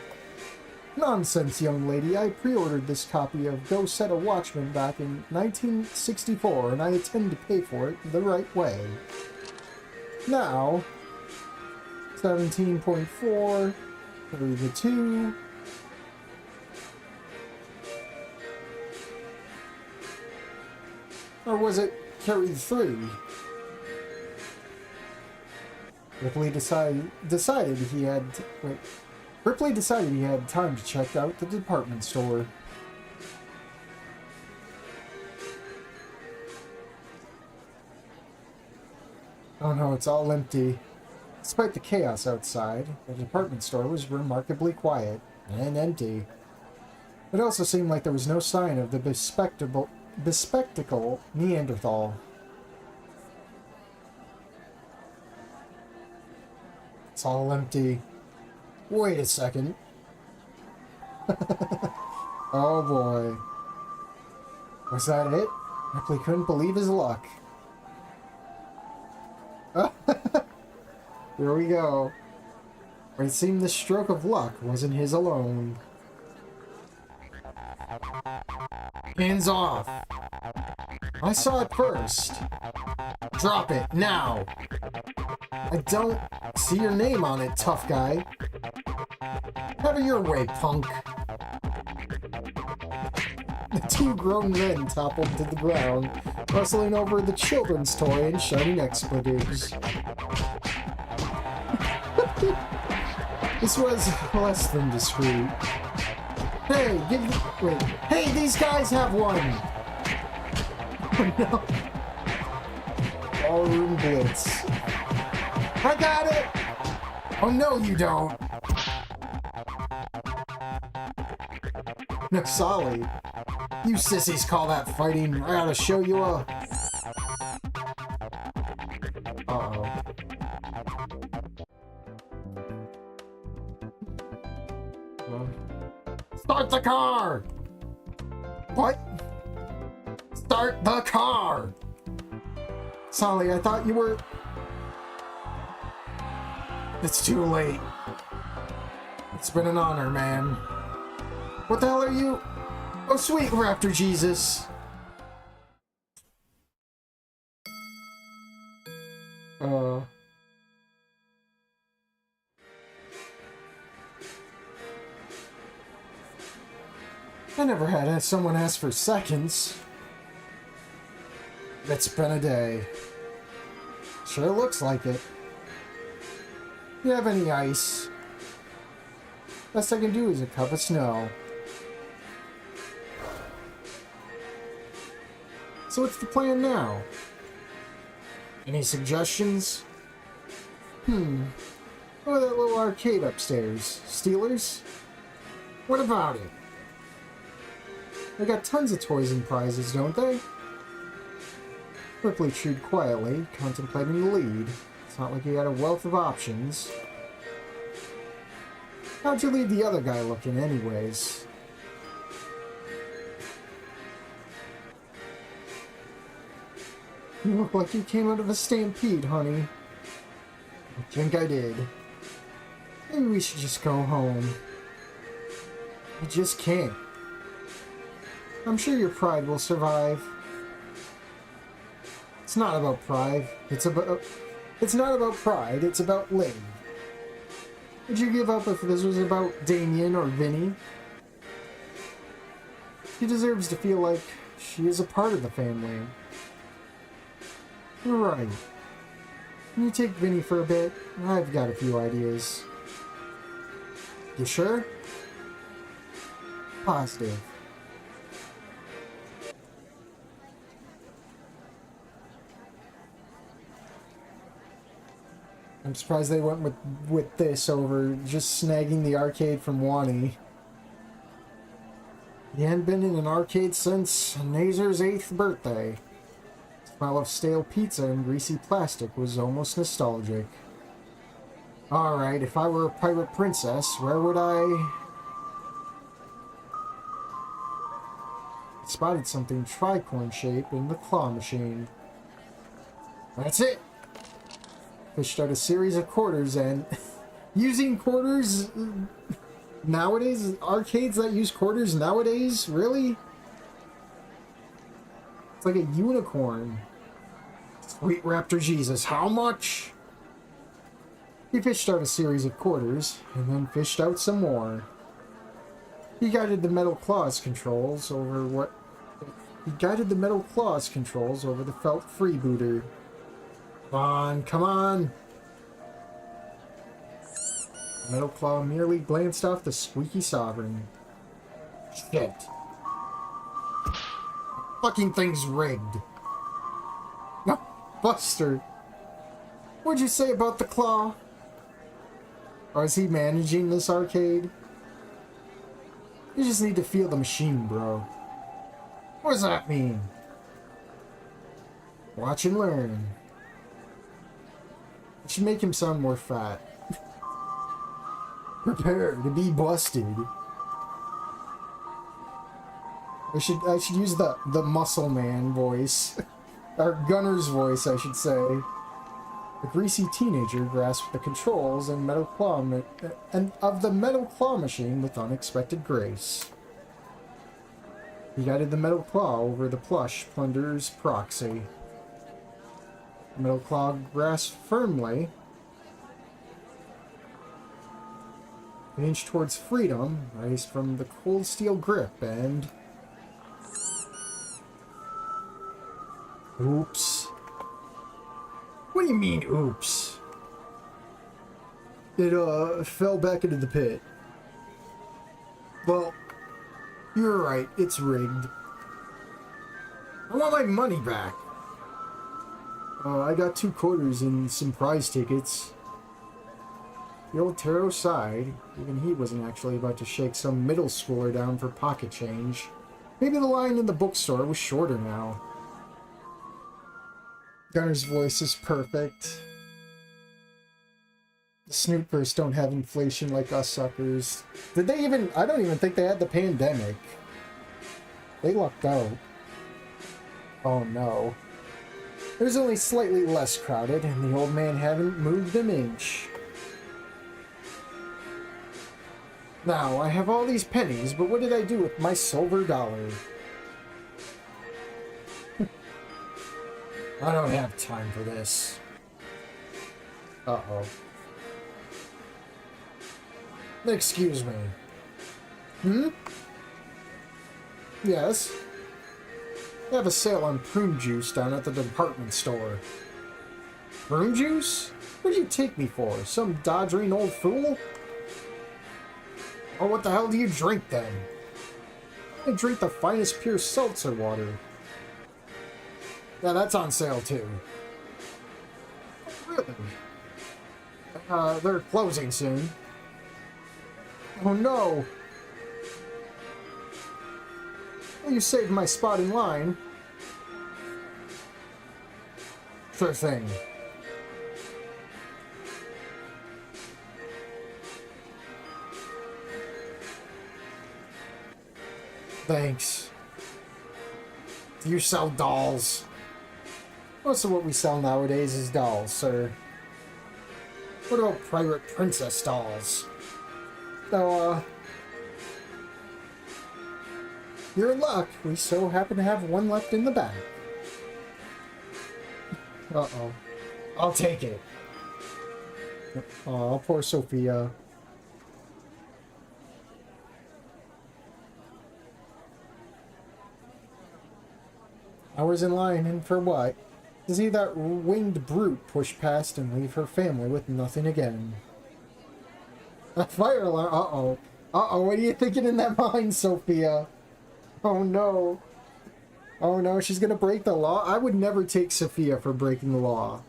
Nonsense, young lady. I pre-ordered this copy of Go Set a Watchman back in 1964, and I intend to pay for it the right way. Now, 17.4, 32. Or was it carried 3? Ripley decided he had... Wait. Ripley decided he had time to check out the department store. Oh no, it's all empty. Despite the chaos outside, the department store was remarkably quiet and empty. It also seemed like there was no sign of the bespectacled Neanderthal. It's all empty. Wait a second. Oh boy. Was that it? Ripley couldn't believe his luck. Here we go. It seemed the stroke of luck wasn't his alone. Hands off! I saw it first. Drop it, now! I don't see your name on it, tough guy. Have it your way, punk. The two grown men toppled to the ground, rustling over the children's toy and shouting expletives. This was less than discreet. Hey, wait. Hey, these guys have one! Oh no. Ballroom blitz. I got it! Oh no, you don't! No, Solly. You sissies call that fighting. I gotta show you a... Uh-oh. Start the car! What? Start the car! Solly, I thought you were... It's too late. It's been an honor, man. What the hell are you? Oh, sweet Raptor Jesus. I never had someone ask for seconds. It's been a day. Sure looks like it. You have any ice? Best I can do is a cup of snow. So what's the plan now? Any suggestions? Oh, that little arcade upstairs. Steelers? What about it? They got tons of toys and prizes, don't they? Ripley chewed quietly, contemplating the lead. It's not like he had a wealth of options. How'd you leave the other guy looking anyways? You look like you came out of a stampede, honey. I think I did. Maybe we should just go home. I just can't. I'm sure your pride will survive. It's not about pride. It's not about pride, it's about Lynn. Would you give up if this was about Damien or Vinny? She deserves to feel like she is a part of the family. You're right. Can you take Vinny for a bit? I've got a few ideas. You sure? Positive. I'm surprised they went with this over just snagging the arcade from Wani. He hadn't been in an arcade since Nazer's 8th birthday. The smell of stale pizza and greasy plastic was almost nostalgic. Alright, if I were a pirate princess, where would I... I spotted something tricorn-shaped in the claw machine. That's it! Fished out a series of quarters and... using quarters... nowadays? Arcades that use quarters nowadays? Really? It's like a unicorn. Sweet Raptor Jesus, how much? He fished out a series of quarters, and then fished out some more. He guided the metal claws controls over the felt freebooter. Come on, come on! Metal Claw merely glanced off the squeaky sovereign. Shit. Fucking thing's rigged. No, Buster. What'd you say about the claw? Or is he managing this arcade? You just need to feel the machine, bro. What does that mean? Watch and learn. It should make him sound more fat. Prepare to be busted. I should use the muscle man voice. Or Gunner's voice, I should say. The greasy teenager grasped the controls and of the metal claw machine with unexpected grace. He guided the metal claw over the plush plunderer's proxy. The metal claw grasped firmly, an inch towards freedom, raised from the cold steel grip, and... Oops. What do you mean, oops? It, fell back into the pit. Well, you're right, it's rigged. I want my money back. I got 2 quarters and some prize tickets. The old Taro sighed. Even he wasn't actually about to shake some middle schooler down for pocket change. Maybe the line in the bookstore was shorter now. Gunner's voice is perfect. The Snootverse don't have inflation like us suckers. Did they even... I don't even think they had the pandemic. They lucked out. Oh no. It was only slightly less crowded, and the old man hadn't moved an inch. Now, I have all these pennies, but what did I do with my silver dollar? I don't have time for this. Uh-oh. Excuse me. Hmm? Yes? They have a sale on prune juice down at the department store. Prune juice? What do you take me for? Some doddering old fool? Oh, what the hell do you drink then? I drink the finest pure seltzer water. Yeah, that's on sale too. Oh, really? They're closing soon. Oh no! Well, you saved my spot in line. Sure thing. Thanks. Do you sell dolls? Most of what we sell nowadays is dolls, sir. What about pirate princess dolls? So, you're in luck. We so happen to have one left in the back. Uh-oh. I'll take it. Oh, poor Sophia. Hours in line, and for what? To see that winged brute push past and leave her family with nothing again. A fire alarm. Uh-oh. Uh-oh, what are you thinking in that mind, Sophia? Oh no. Oh no, she's gonna break the law? I would never take Sophia for breaking the law.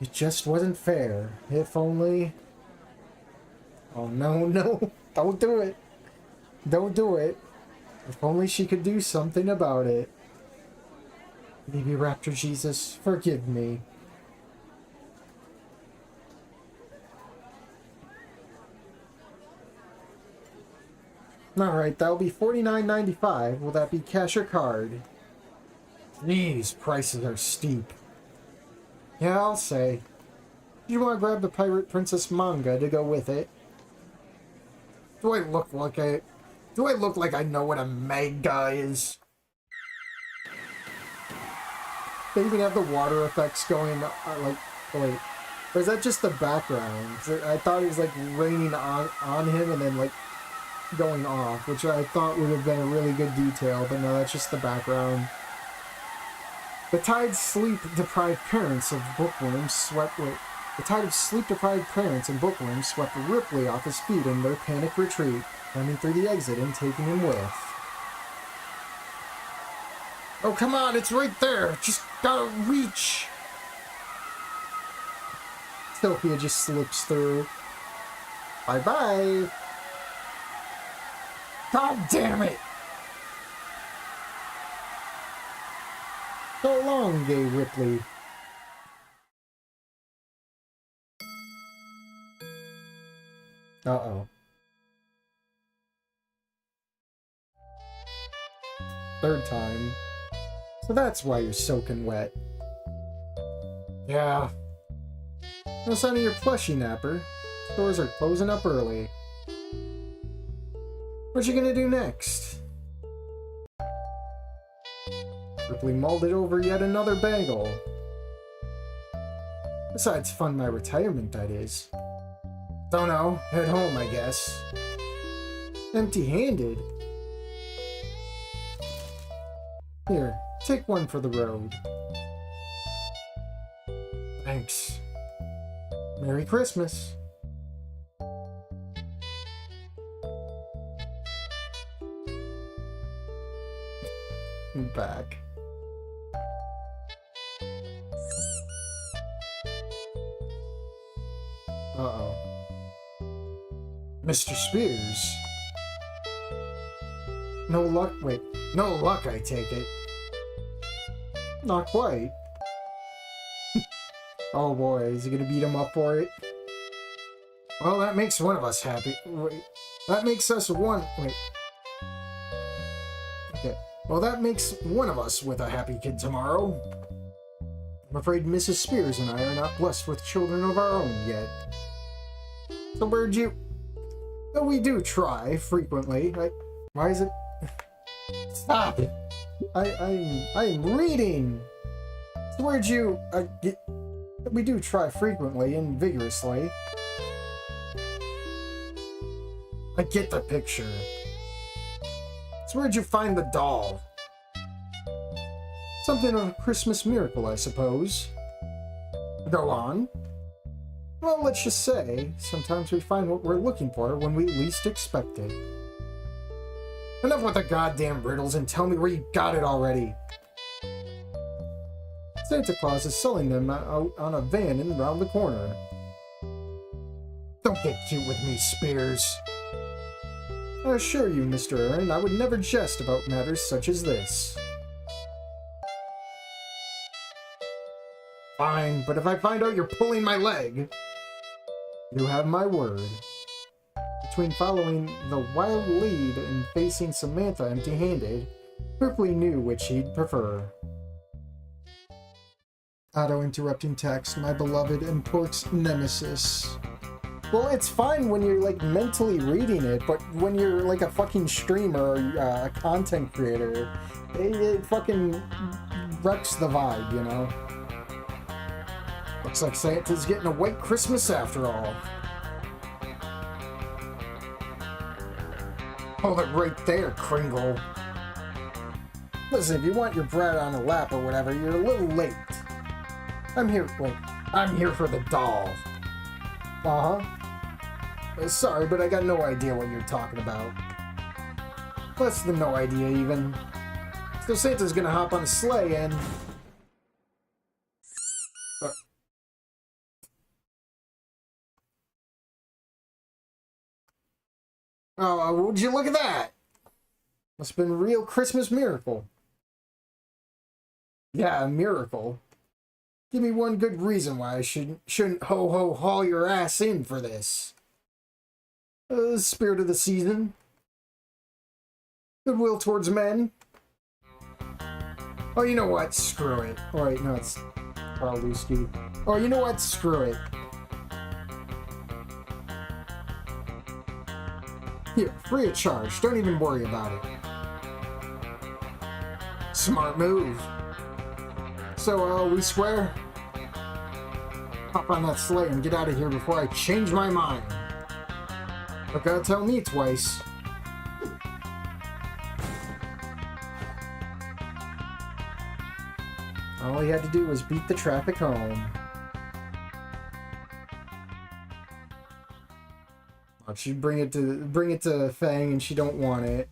It just wasn't fair. If only... Oh no, no. Don't do it. Don't do it. If only she could do something about it. Baby Raptor Jesus, forgive me. Alright, that'll be $49.95. Will that be cash or card? These prices are steep. Yeah, I'll say. You want to grab the Pirate Princess manga to go with it? Do I look like I know what a manga is? They even have the water effects going, like, wait. Or is that just the background? I thought it was, like, raining on him and then, like, going off, which I thought would have been a really good detail, but no, that's just the background. The tide of sleep-deprived parents and bookworms swept Ripley off his feet in their panic retreat, running through the exit and taking him with. Oh, come on, it's right there! Just gotta reach! Sophia just slips through. Bye-bye. God damn it! So long, gay Ripley. Uh-oh. Third time. So that's why you're soaking wet. Yeah. No sign of your plushie, Napper. Stores are closing up early. What you gonna do next? Ripley mulled over yet another bagel. Besides fund my retirement, that is. Don't know. Head home, I guess. Empty-handed? Here, take one for the road. Thanks. Merry Christmas. I'm back. Uh-oh. Mr. Spears. No luck? Wait. No luck, I take it. Not quite. Oh boy, is he gonna beat him up for it? Well, that makes one of us happy. Wait. That makes us one... Wait. Okay. Well, that makes one of us with a happy kid tomorrow. I'm afraid Mrs. Spears and I are not blessed with children of our own yet. So where'd you... Though we do try frequently. Why is it... Stop! I'm reading! So where'd you... We do try frequently and vigorously. I get the picture. So where'd you find the doll? Something of a Christmas miracle, I suppose. Go on. Well, let's just say, sometimes we find what we're looking for when we least expect it. Enough with the goddamn riddles and tell me where you got it already. Santa Claus is selling them out on a van and around the corner. Don't get cute with me, Spears. I assure you, Mr. Aaron, I would never jest about matters such as this. Fine, but if I find out you're pulling my leg... You have my word. Between following the wild lead and facing Samantha empty-handed, Ripley knew which he'd prefer. Auto-interrupting text, my beloved and Pork's nemesis. Well, it's fine when you're, like, mentally reading it, but when you're, like, a fucking streamer or a content creator, it fucking wrecks the vibe, you know? Looks like Santa's getting a white Christmas after all. Hold it right there, Kringle. Listen, if you want your bread on a lap or whatever, you're a little late. I'm here for the doll. Uh-huh. Sorry, but I got no idea what you're talking about. Less than no idea, even. So Santa's gonna hop on a sleigh and... Oh, would you look at that? Must have been a real Christmas miracle. Yeah, a miracle. Give me one good reason why I shouldn't haul your ass in for this. Spirit of the season. Goodwill towards men. Oh, you know what? Screw it. Oh, wait, no, it's Carl Lusky. Oh, you know what? Screw it. Here, free of charge. Don't even worry about it. Smart move. So, we swear? Hop on that sleigh and get out of here before I change my mind. But gotta tell me twice. All he had to do was beat the traffic home. Oh, she bring it to Fang and she don't want it.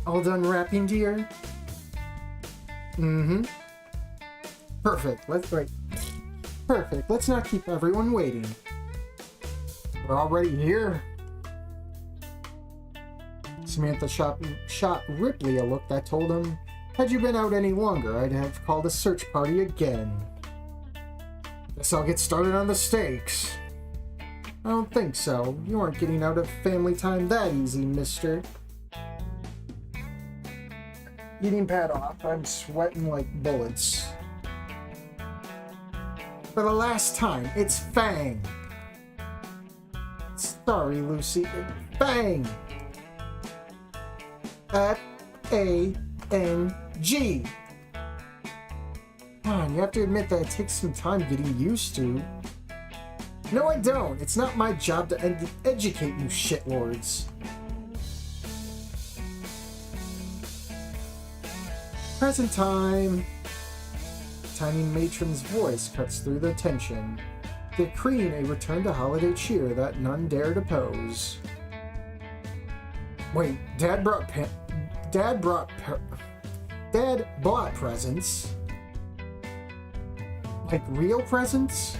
All done wrapping, dear? Mm-hmm. Perfect. Perfect. Let's not keep everyone waiting. We're already here. Samantha shot Ripley a look that told him, had you been out any longer, I'd have called a search party again. Guess I'll get started on the steaks. I don't think so. You aren't getting out of family time that easy, mister. Eating pad off. I'm sweating like bullets. For the last time, it's Fang. Sorry, Lucy. Fang. F-A-N-G. Come on, you have to admit that it takes some time getting used to. No, I don't. It's not my job to educate you shitlords. Present time. Tiny matron's voice cuts through the tension, decreeing a return to holiday cheer that none dared oppose. Wait, Dad bought presents? Like real presents?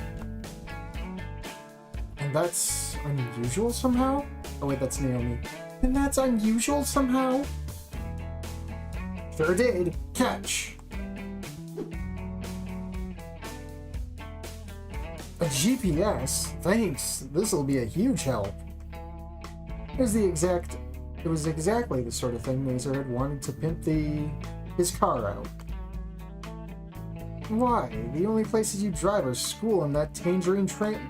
And that's unusual somehow? Oh wait, that's Naomi. And that's unusual somehow? Sure did. Catch. A GPS? Thanks. This'll be a huge help. It was exactly the sort of thing Mazer had wanted to pimp his car out. Why? The only places you drive are school and that tangerine train.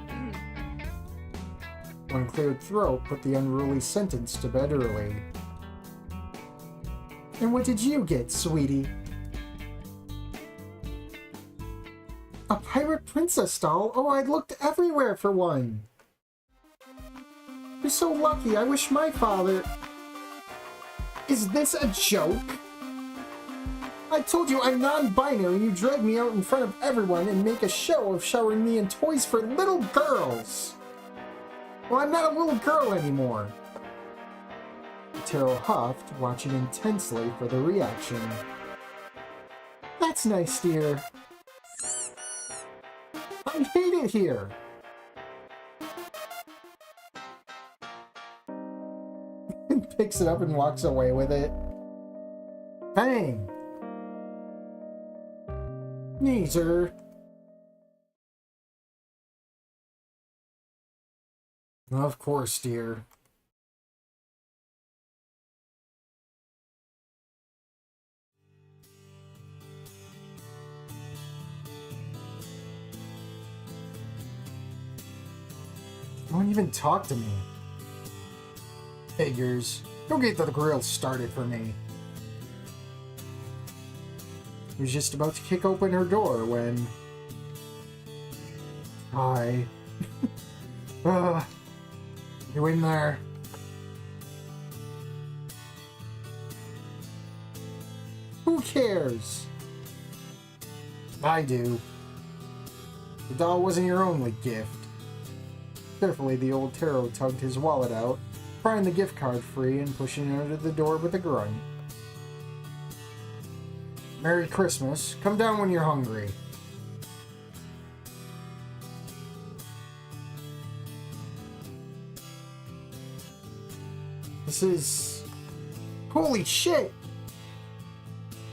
One cleared throat put the unruly sentence to bed early. And what did you get, sweetie? A pirate princess doll? Oh, I looked everywhere for one. You're so lucky. I wish my father... Is this a joke? I told you I'm non-binary and you drag me out in front of everyone and make a show of showering me in toys for little girls. Well, I'm not a little girl anymore. Taro huffed, watching intensely for the reaction. That's nice, dear. I hate it here. Picks it up and walks away with it. Bang! Neezer. Of course, dear. Don't even talk to me. Figures. Go get the grill started for me. He was just about to kick open her door when... Hi. You in there? Who cares? I do. The doll wasn't your only gift. Carefully, the old Taro tugged his wallet out, prying the gift card free and pushing it under the door with a grunt. Merry Christmas. Come down when you're hungry. This is... Holy shit!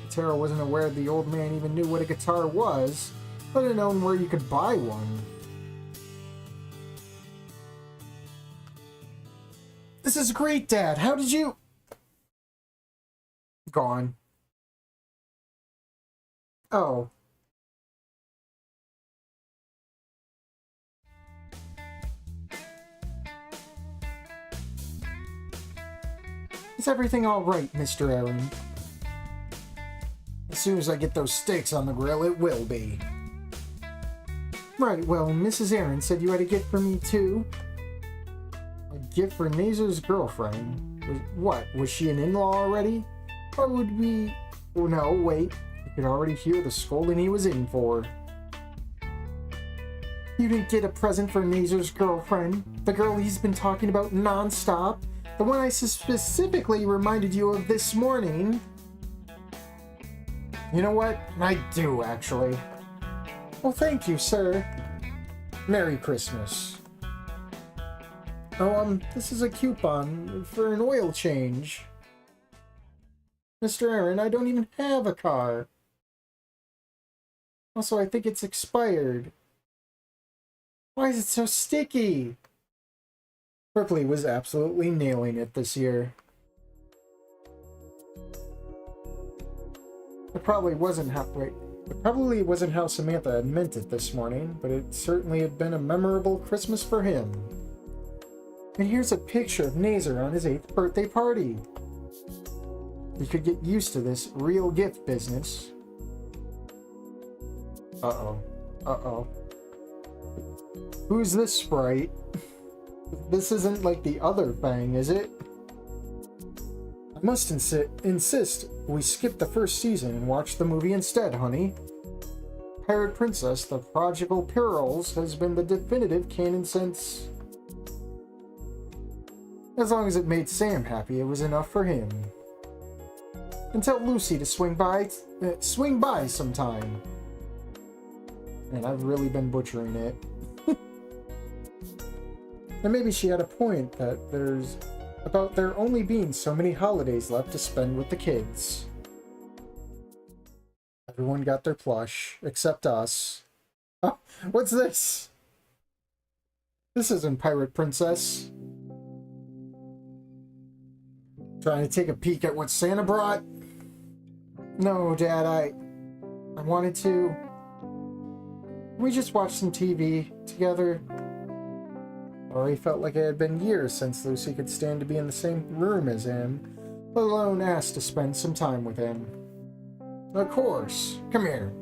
Taro wasn't aware the old man even knew what a guitar was, let alone where you could buy one. This is great, Dad. How did you... Gone. Oh. Is everything all right, Mr. Aaron? As soon as I get those steaks on the grill, it will be. Right, well, Mrs. Aaron said you had a gift for me, too. A gift for Nazer's girlfriend? What, was she an in-law already? Or would we... Oh, no, wait. You could already hear the scolding he was in for. You didn't get a present for Nazer's girlfriend? The girl he's been talking about non-stop? The one I specifically reminded you of this morning? You know what? I do, actually. Well, thank you, sir. Merry Christmas. Oh, this is a coupon for an oil change. Mr. Aaron, I don't even have a car. Also, I think it's expired. Why is it so sticky? Ripley was absolutely nailing it this year. It probably wasn't how Samantha had meant it this morning, but it certainly had been a memorable Christmas for him. And here's a picture of Nazar on his 8th birthday party. You could get used to this real gift business. Uh-oh. Uh-oh. Who's this sprite? This isn't like the other Fang, is it? I must insist we skip the first season and watch the movie instead, honey. Pirate Princess, The Prodigal Pearls has been the definitive canon since... As long as it made Sam happy, it was enough for him. And tell Lucy to swing by sometime. And I've really been butchering it. And maybe she had a point that about there only being so many holidays left to spend with the kids. Everyone got their plush, except us. Oh, what's this? This isn't Pirate Princess. Trying to take a peek at what Santa brought? No, Dad, I wanted to. We just watched some TV together. Already felt like it had been years since Lucy could stand to be in the same room as him, let alone ask to spend some time with him. Of course. Come here.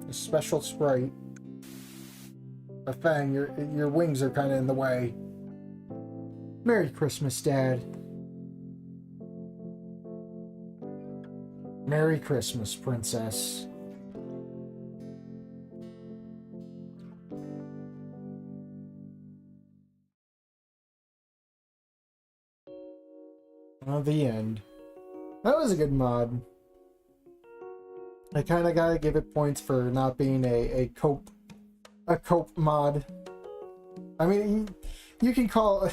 A special sprite. A Fang, your wings are kind of in the way. Merry Christmas, Dad. Merry Christmas, Princess. Oh, the end. That was a good mod. I kind of gotta give it points for not being a cope mod. I mean, you can call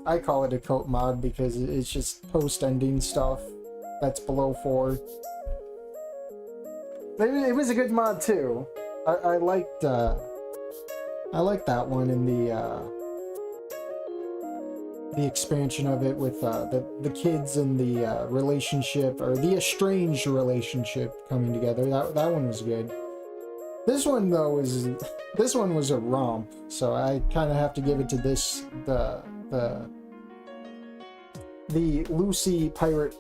I call it a cope mod because it's just post-ending stuff that's below 4. It was a good mod too. I liked that one in the expansion of it with the kids and the relationship, or the estranged relationship coming together. That one was good. This one though was a romp, so I kind of have to give it to the Lucy Pirate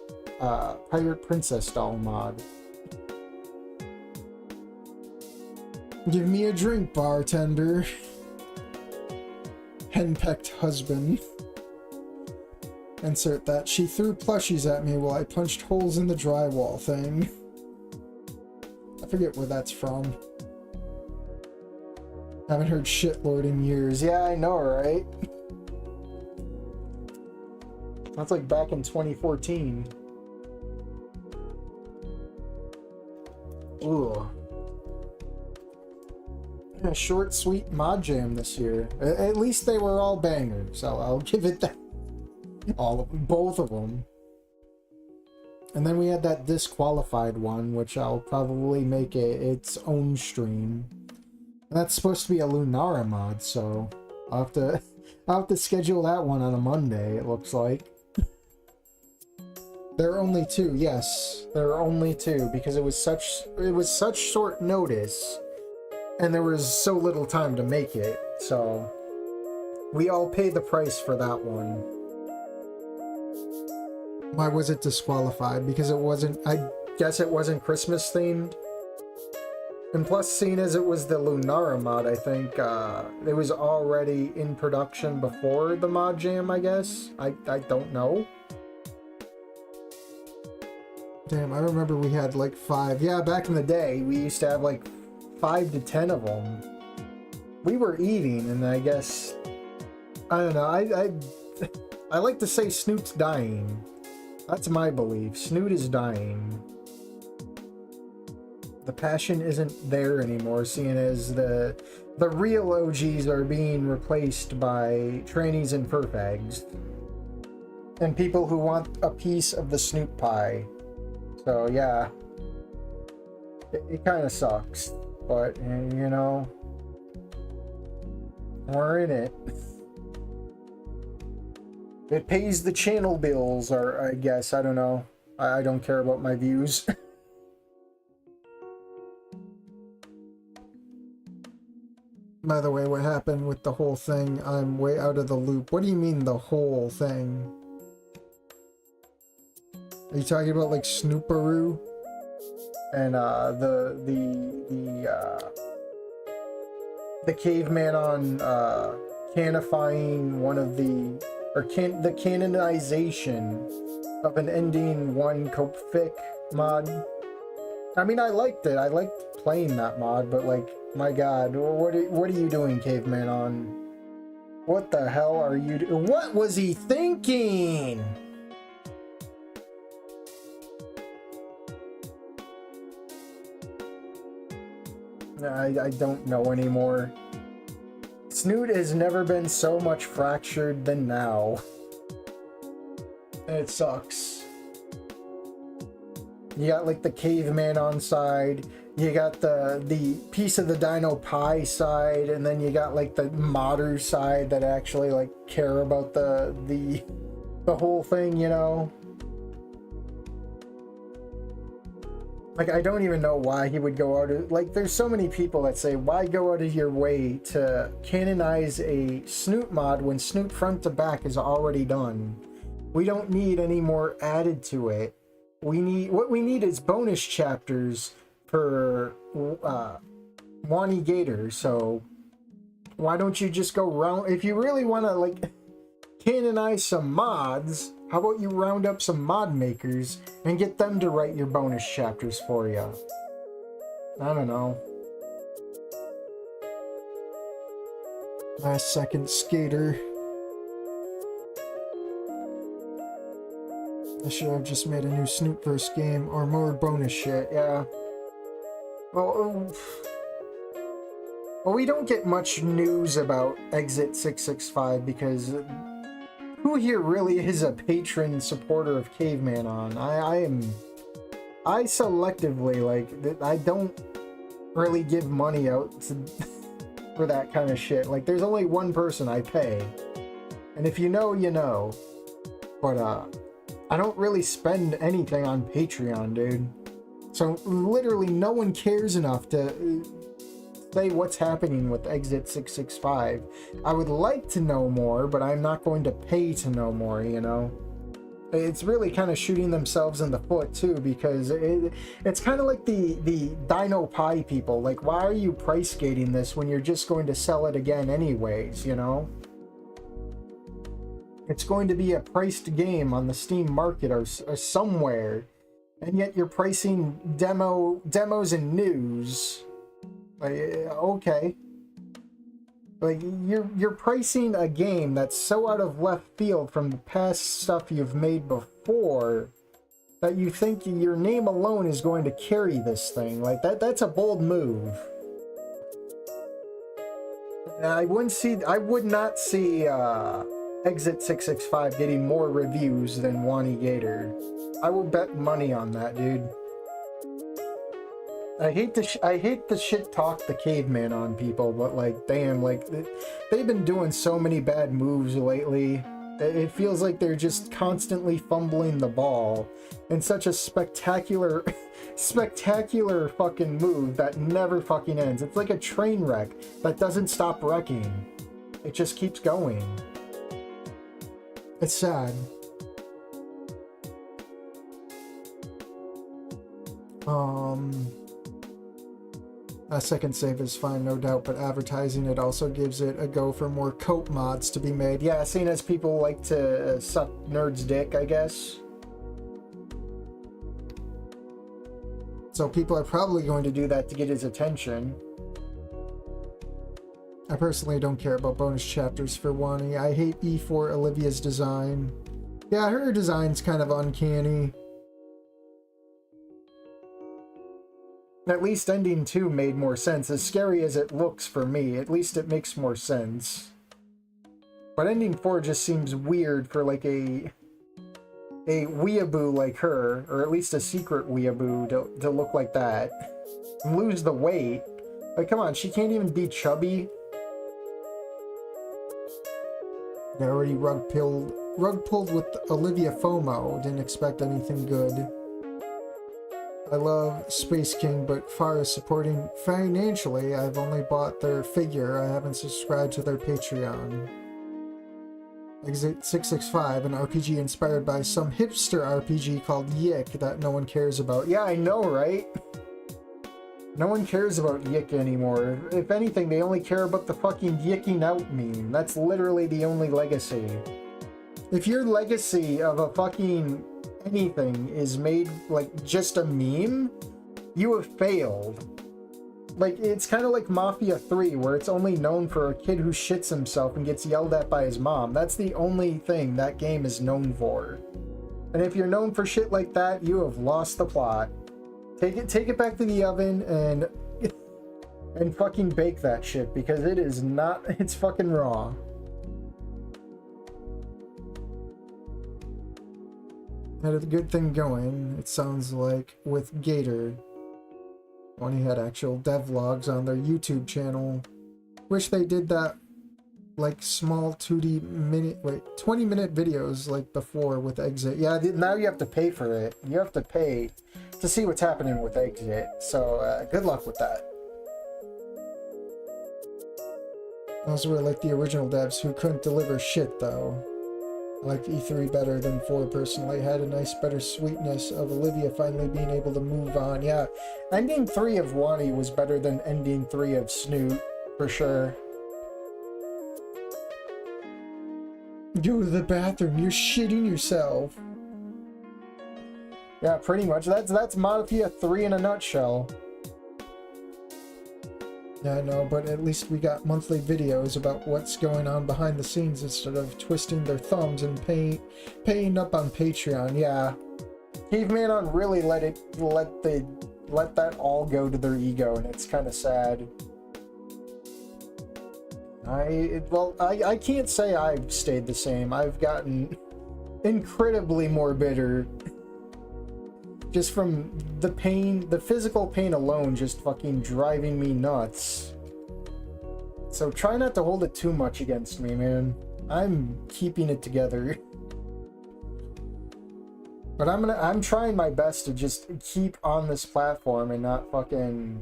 Princess doll mod. Give me a drink, bartender. Henpecked husband. Insert that. She threw plushies at me while I punched holes in the drywall thing. I forget where that's from. Haven't heard shitlord in years. Yeah, I know, right? That's like back in 2014. Ooh. A short, sweet mod jam this year. At least they were all bangers. I'll give it that. Both of them. And then we had that disqualified one, which I'll probably make its own stream. And that's supposed to be a Lunara mod, so I'll have to schedule that one on a Monday. It looks like. There are only 2. Yes, there are only 2 because it was such short notice. And there was so little time to make it, so we all paid the price for that one. Why was it disqualified? Because it wasn't, I guess it wasn't Christmas themed. And plus, seeing as it was the Lunara mod, I think it was already in production before the mod jam, I guess. I don't know. Damn, I remember we had like 5. Yeah, back in the day, we used to have like 5 to 10 of them. We were eating, and I guess I don't know. I like to say Snoot's dying. That's my belief. Snoot is dying. The passion isn't there anymore, seeing as the real OGs are being replaced by trannies and perfags. And people who want a piece of the Snoot pie. So yeah. It kind of sucks. But, you know, we're in it. It pays the channel bills, or I guess, I don't know. I don't care about my views. By the way, what happened with the whole thing? I'm way out of the loop. What do you mean the whole thing? Are you talking about like Snooperoo? And the caveman on canifying one of the, or the canonization of an ending one cope fic mod. I mean, I liked it. I liked playing that mod, but like, my God, what are you doing, caveman on? What the hell are you doing? What was he thinking? I don't know anymore. Snoot has never been so much fractured than now. And it sucks. You got like the caveman on side, you got the piece of the Dino Pie side, and then you got like the modder side that actually like care about the whole thing, you know? Like, I don't even know why he would go out of, like, there's so many people that say, why go out of your way to canonize a Snoot mod when Snoot front to back is already done? We don't need any more added to it. What we need is bonus chapters for Wani Gator, so why don't you just go round, if you really want to, like, canonize some mods, how about you round up some mod makers and get them to write your bonus chapters for you? I don't know. Last second skater. I should have just made a new Snootverse game or more bonus shit, yeah. Well, we don't get much news about Exit 665 because who here really is a patron supporter of Caveman on? I selectively, like, I don't really give money out for that kind of shit. Like, there's only one person I pay. And if you know, you know. But, I don't really spend anything on Patreon, dude. So, literally, no one cares enough to say what's happening with Exit 665. I would like to know more, but I'm not going to pay to know more, you know? It's really kind of shooting themselves in the foot, too, because it's kind of like the Dino Pie people. Like, why are you price gating this when you're just going to sell it again anyways, you know? It's going to be a priced game on the Steam market or somewhere, and yet you're pricing demos and news. Like, okay. Like, you're pricing a game that's so out of left field from the past stuff you've made before that you think your name alone is going to carry this thing. Like, that's a bold move. I would not see Exit 665 getting more reviews than Wani Gator. I will bet money on that, dude. I hate the shit talk the caveman on people, but like, damn, like, they've been doing so many bad moves lately. It feels like they're just constantly fumbling the ball in such a spectacular fucking move that never fucking ends. It's like a train wreck that doesn't stop wrecking. It just keeps going. It's sad. A second save is fine, no doubt, but advertising it also gives it a go for more cope mods to be made. Yeah, seeing as people like to suck nerds' dick, I guess. So people are probably going to do that to get his attention. I personally don't care about bonus chapters for Wani. I hate E4 Olivia's design. Yeah, her design's kind of uncanny. At least ending 2 made more sense. As scary as it looks for me, at least it makes more sense. But ending 4 just seems weird for like a weeaboo like her, or at least a secret weeaboo to look like that. And lose the weight. Like, come on, she can't even be chubby. I already rug pulled with Olivia FOMO. Didn't expect anything good. I love Space King, but far as supporting financially, I've only bought their figure. I haven't subscribed to their Patreon. Exit 665, an RPG inspired by some hipster RPG called Yick that no one cares about. Yeah, I know, right? No one cares about Yick anymore. If anything, they only care about the fucking yicking out meme. That's literally the only legacy. If your legacy of a fucking anything is made like just a meme, you have failed. Like, it's kind of like Mafia 3, where it's only known for a kid who shits himself and gets yelled at by his mom. That's the only thing that game is known for. And if you're known for shit like that, you have lost the plot. Take it back to the oven and fucking bake that shit, because it is not, it's fucking raw. Had a good thing going, it sounds like, with Gator. When he had actual devlogs on their YouTube channel. Wish they did that, like, small 2D 20-minute videos like before with Exit. Yeah, now you have to pay for it. You have to pay to see what's happening with Exit. So, good luck with that. Those were like the original devs who couldn't deliver shit, though. I liked E3 better than 4 personally. Had a nice bittersweetness of Olivia finally being able to move on. Yeah, ending 3 of Wani was better than ending 3 of Snoot, for sure. Go to the bathroom, you're shitting yourself. Yeah, pretty much. That's Mafia 3 in a nutshell. Yeah, I know, but at least we got monthly videos about what's going on behind the scenes instead of twisting their thumbs and paying up on Patreon. Yeah, Caveman on really let that all go to their ego, and it's kind of sad. I can't say I've stayed the same. I've gotten incredibly more bitter. Just from the pain, the physical pain alone just fucking driving me nuts. So try not to hold it too much against me, man. I'm keeping it together. But I'm trying my best to just keep on this platform and not fucking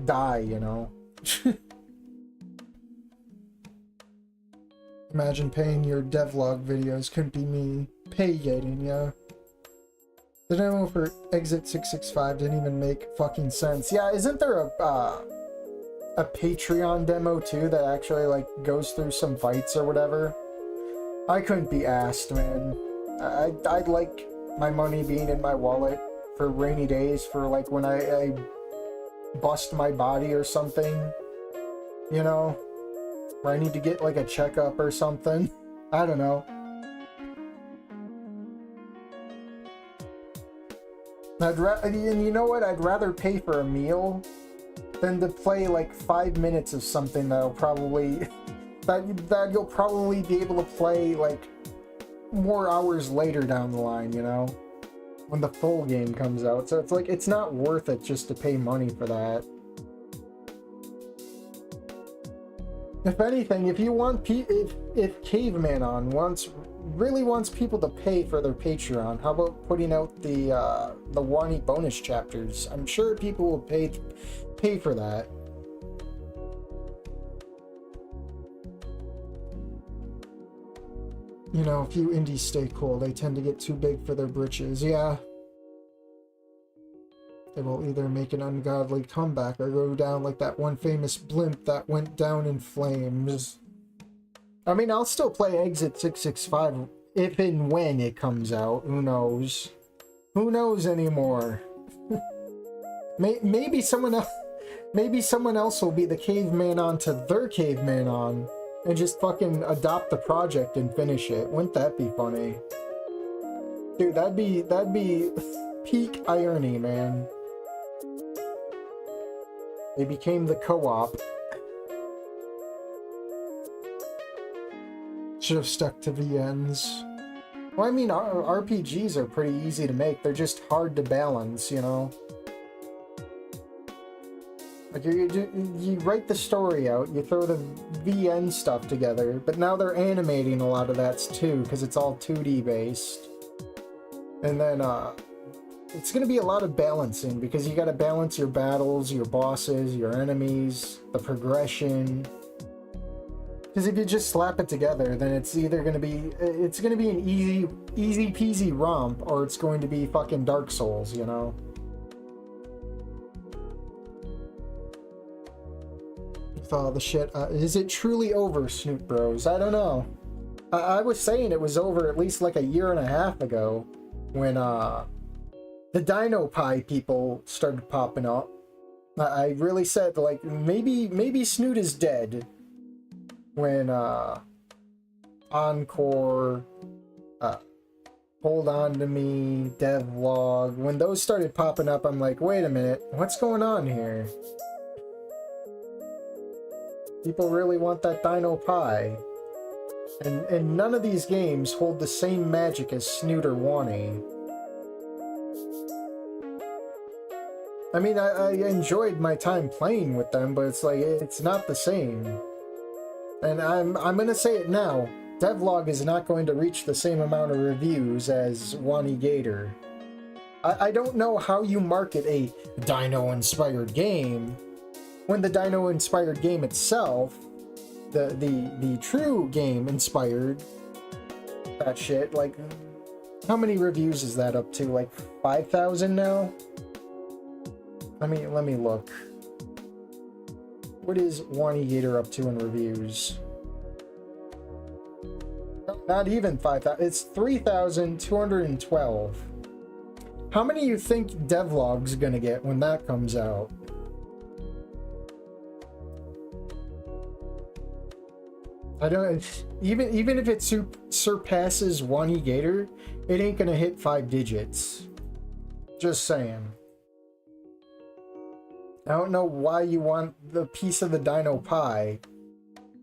die, you know? Imagine paying your devlog videos. Couldn't be me. Pay-gating, yeah. The demo for Exit 665 didn't even make fucking sense. Yeah, isn't there a Patreon demo too that actually like goes through some fights or whatever? I couldn't be asked, man. I'd like my money being in my wallet for rainy days, for like when I bust my body or something, you know, where I need to get like a checkup or something. I don't know. And you know what? I'd rather pay for a meal than to play like 5 minutes of something that'll probably that you'll probably be able to play like more hours later down the line, you know, when the full game comes out. So it's like, it's not worth it just to pay money for that. If anything, if you want if Caveman on really wants people to pay for their Patreon, how about putting out the Wani bonus chapters? I'm sure people will pay for that. You know, if you indies stay cool, they tend to get too big for their britches. Yeah. They will either make an ungodly comeback or go down like that one famous blimp that went down in flames. I mean, I'll still play Exit 665 if and when it comes out. Who knows? Who knows anymore? Maybe someone else will be the Caveman on to their Caveman on. and just fucking adopt the project and finish it. Wouldn't that be funny? Dude, that'd be peak irony, man. They became the co-op. Should have stuck to VNs. Well, I mean, RPGs are pretty easy to make. They're just hard to balance, you know? Like, you write the story out, you throw the VN stuff together, but now they're animating a lot of that too, because it's all 2D based. And then, it's going to be a lot of balancing, because you got to balance your battles, your bosses, your enemies, the progression. Because if you just slap it together, then it's either going to be, it's going to be an easy peasy romp, or it's going to be fucking Dark Souls, you know? With all the shit, is it truly over, Snoot Bros? I don't know. I was saying it was over at least like a year and a half ago, when, the Dino Pie people started popping up. I really said, like, maybe Snoot is dead. When, Encore, Hold On To Me, Devlog, when those started popping up, I'm like, wait a minute, what's going on here? People really want that Dino Pie. And none of these games hold the same magic as Snoot or Wani. I mean, I enjoyed my time playing with them, but it's like, it's not the same. And I'm gonna say it now, Devlog is not going to reach the same amount of reviews as Wani Gator. I don't know how you market a Dino-inspired game when the Dino-inspired game itself, the true game inspired that shit, like, how many reviews is that up to? Like 5,000 now? Let me look. What is Wani Gator up to in reviews? Not even 5,000. It's 3,212. How many you think Devlog's gonna get when that comes out? I don't. Even if it surpasses Wani Gator, it ain't gonna hit 5 digits. Just saying. I don't know why you want the piece of the Dino Pie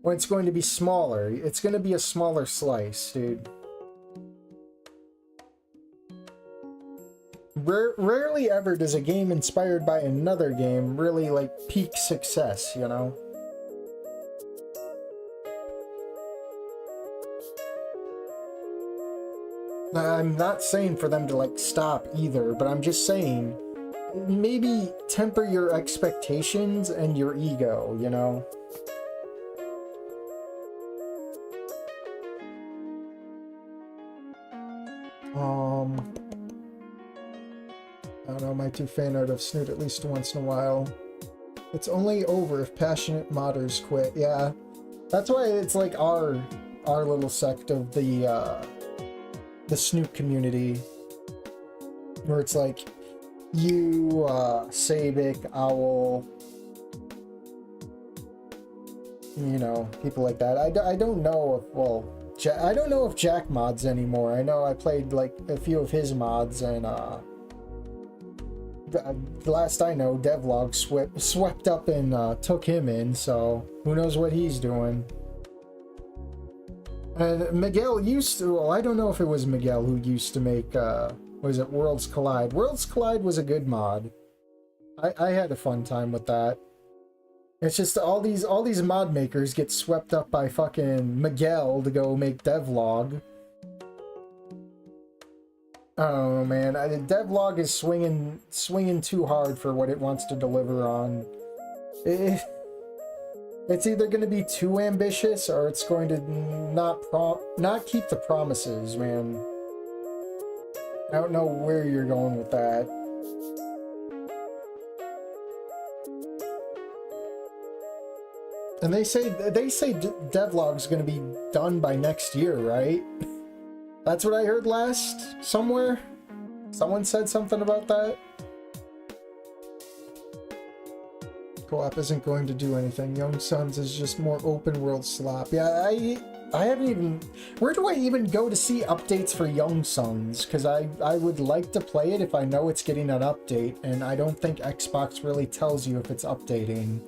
when it's going to be smaller. It's going to be a smaller slice, dude. Rarely ever does a game inspired by another game really, like, peak success, you know? I'm not saying for them to, like, stop either, but I'm just saying, maybe temper your expectations and your ego, you know? I don't know, might do fan art of Snoot at least once in a while. It's only over if passionate modders quit. Yeah, that's why it's like our little sect of the Snoot community, where it's like you, Sabic, Owl, you know, people like that. I don't know if, well, I don't know if Jack mods anymore. I know I played like a few of his mods, and the last I know, Devlog swept up and took him in, so who knows what he's doing. And Miguel used to, well, I don't know if it was Miguel who used to make, was it Worlds Collide? Worlds Collide was a good mod. I had a fun time with that. It's just all these mod makers get swept up by fucking Miguel to go make Devlog. Oh man, Devlog is swinging too hard for what it wants to deliver on. It's either going to be too ambitious, or it's going to not keep the promises, man. I don't know where you're going with that. And they say Devlog's going to be done by next year, right? That's what I heard last somewhere. Someone said something about that. Co-op isn't going to do anything. Young Sons is just more open world slop. Yeah, I haven't even... Where do I even go to see updates for Young Sons? Because I would like to play it if I know it's getting an update, and I don't think Xbox really tells you if it's updating.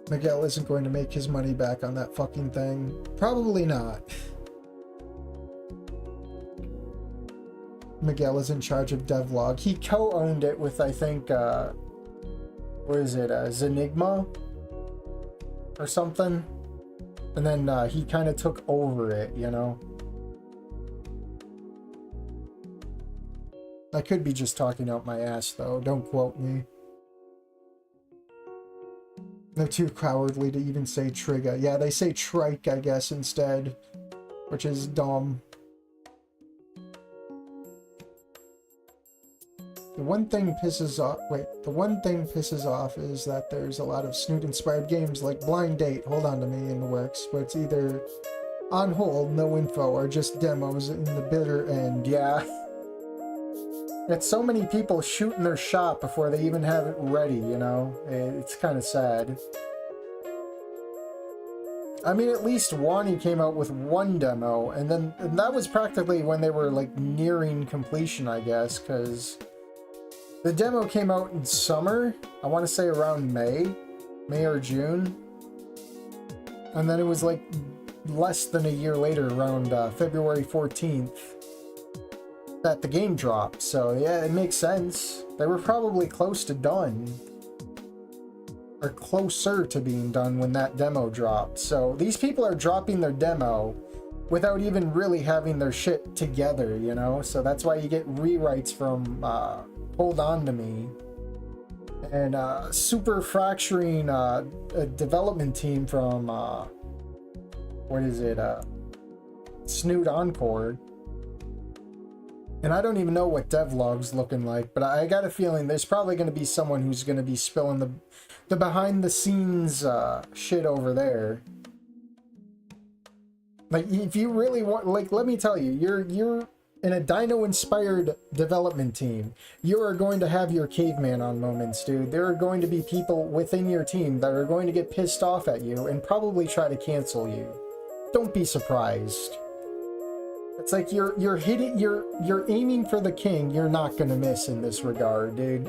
Miguel isn't going to make his money back on that fucking thing. Probably not. Miguel is in charge of devlog. He co-owned it with, I think, what is it, Zenigma? Or something? And then he kind of took over it, you know? I could be just talking out my ass, though. Don't quote me. They're too cowardly to even say trigger. Yeah, they say trike, I guess, instead. Which is dumb. The one thing pisses off is that there's a lot of Snoot-inspired games like Blind Date, Hold On To Me in the works, but it's either on hold, no info, or just demos in the bitter end. Yeah. It's so many people shooting their shot before they even have it ready, you know? It's kind of sad. I mean, at least Wani came out with one demo, and that was practically when they were, like, nearing completion, I guess, because the demo came out in summer, I want to say around May or June, and then it was, like, less than a year later, around February 14th, that the game dropped. So yeah, it makes sense. They were probably close to done, or closer to being done when that demo dropped. So these people are dropping their demo without even really having their shit together, you know? So that's why you get rewrites from Hold On To Me, and super fracturing a development team from what is it, Snoot Encore. And I don't even know what devlog's looking like, but I got a feeling there's probably going to be someone who's going to be spilling the behind the scenes shit over there. Like, if you really want, like, let me tell you, you're in a dino-inspired development team. You are going to have your caveman on moments, dude. There are going to be people within your team that are going to get pissed off at you and probably try to cancel you. Don't be surprised. It's like you're aiming for the king. You're not gonna miss in this regard, dude.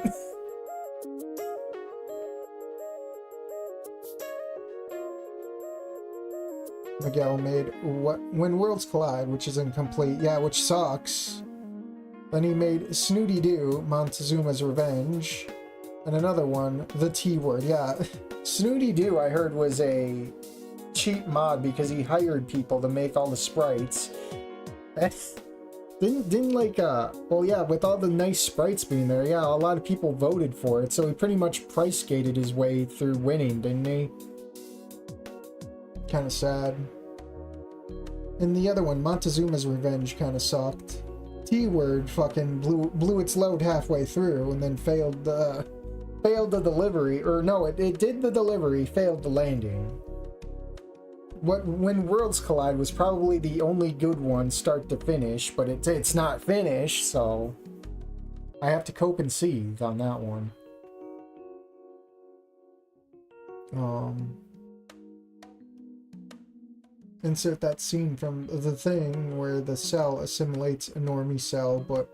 Miguel made When Worlds Collide, which is incomplete. Yeah, which sucks. Then he made Snooty Doo, Montezuma's Revenge, and another one, The T Word. Yeah, Snooty Doo I heard was a cheap mod because he hired people to make all the sprites. Didn't like well, yeah, with all the nice sprites being there, yeah, a lot of people voted for it, so he pretty much price skated his way through winning, didn't he? Kind of sad. And the other one, Montezuma's Revenge, kind of sucked. T-Word fucking blew its load halfway through and then failed the delivery, or no, it did the delivery, failed the landing. When Worlds Collide was probably the only good one start to finish, but it's not finished, so I have to cope and seethe on that one. Insert that scene from The Thing where the cell assimilates a normie cell, but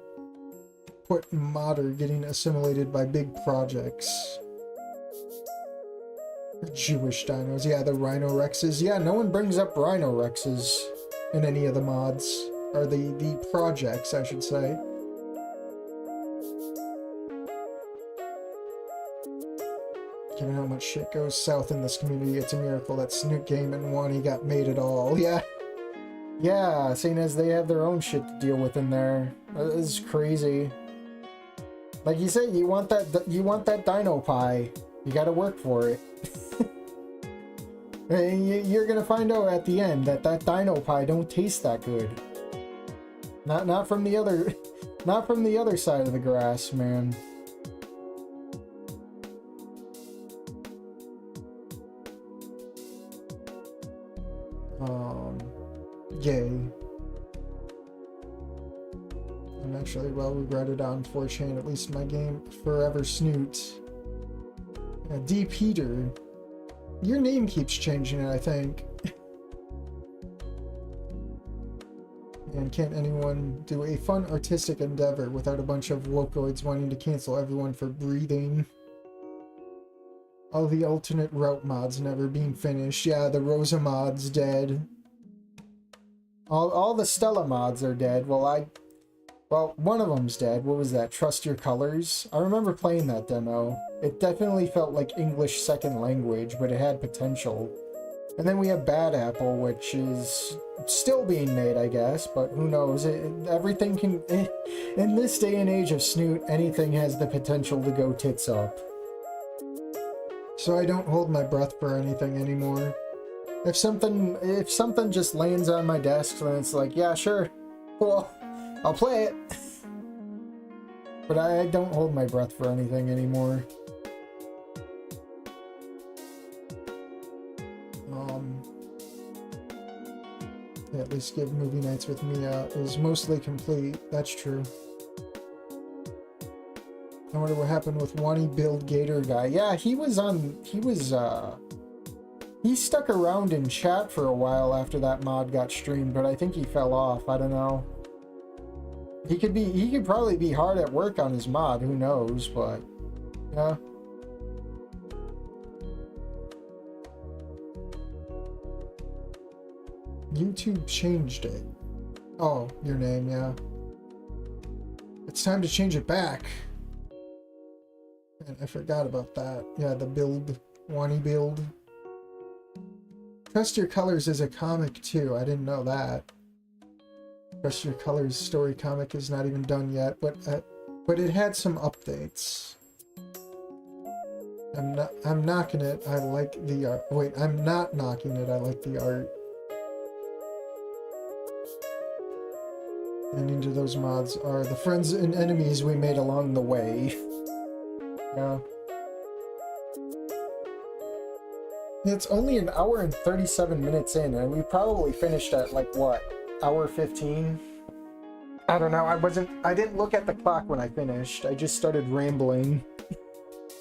put modder getting assimilated by big projects. Jewish dinos. Yeah, the Rhino-Rexes. Yeah, no one brings up Rhino-Rexes in any of the mods. Or the projects, I should say. Given how much shit goes south in this community, it's a miracle that Snoot Game and Wani got made at all. Yeah. Yeah, seeing as they have their own shit to deal with in there. This is crazy. Like you said, you want that dino pie. You gotta work for it. And you're gonna find out at the end that dino pie don't taste that good. Not from the other side of the grass, man. Yay. actually well regretted on 4chan, at least in my game. Forever Snoot. D. Peter. Your name keeps changing, I think. And can't anyone do a fun artistic endeavor without a bunch of locoids wanting to cancel everyone for breathing? All the alternate route mods never being finished. Yeah, the Rosa mod's dead. All the Stella mods are dead. Well, one of them's dead. What was that? Trust Your Colors? I remember playing that demo. It definitely felt like English second language, but it had potential. And then we have Bad Apple, which is still being made, I guess, but who knows? Everything can... In this day and age of Snoot, anything has the potential to go tits up. So I don't hold my breath for anything anymore. If something just lands on my desk, then it's like, yeah, sure, cool, I'll play it. But I don't hold my breath for anything anymore. Yeah, at least give movie nights with Mia is mostly complete. That's true. I wonder what happened with Wani Build Gator guy. Yeah, he stuck around in chat for a while after that mod got streamed, but I think he fell off. I don't know. He could probably be hard at work on his mod, who knows, but yeah. YouTube changed it. Oh, your name, yeah. It's time to change it back. Man, I forgot about that. Yeah, the build, Wani build. Trust Your Colors is a comic too. I didn't know that. Trust Your Colors story comic is not even done yet, but it had some updates. I'm knocking it. I like the art. Wait, I'm not knocking it. I like the art. And into those mods are the friends and enemies we made along the way. Yeah. It's only an hour and 37 minutes in, and we probably finished at, like, what, hour 15? I don't know, I didn't look at the clock when I finished. I just started rambling.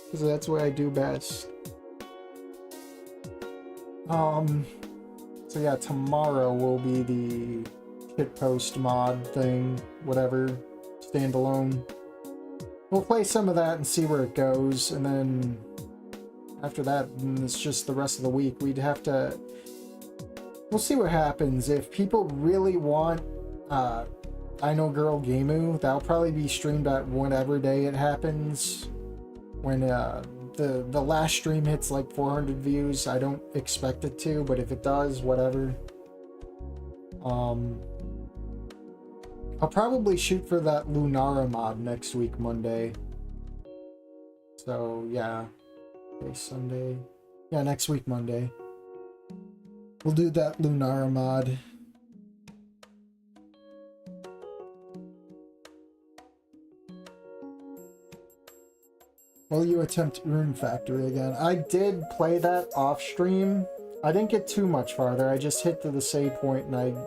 Because that's what I do best. So yeah, tomorrow will be the shitpost mod thing, whatever, standalone. We'll play some of that and see where it goes, and then after that, it's just the rest of the week. We'll see what happens. If people really want I Know Girl Gamu, that'll probably be streamed at whatever day it happens. When the last stream hits like 400 views. I don't expect it to, but if it does, whatever. I'll probably shoot for that Lunara mod next week, Monday. So, yeah. Okay, Sunday. Yeah, next week, Monday. We'll do that Lunara mod. Will you attempt Rune Factory again? I did play that off stream. I didn't get too much farther. I just hit to the save point and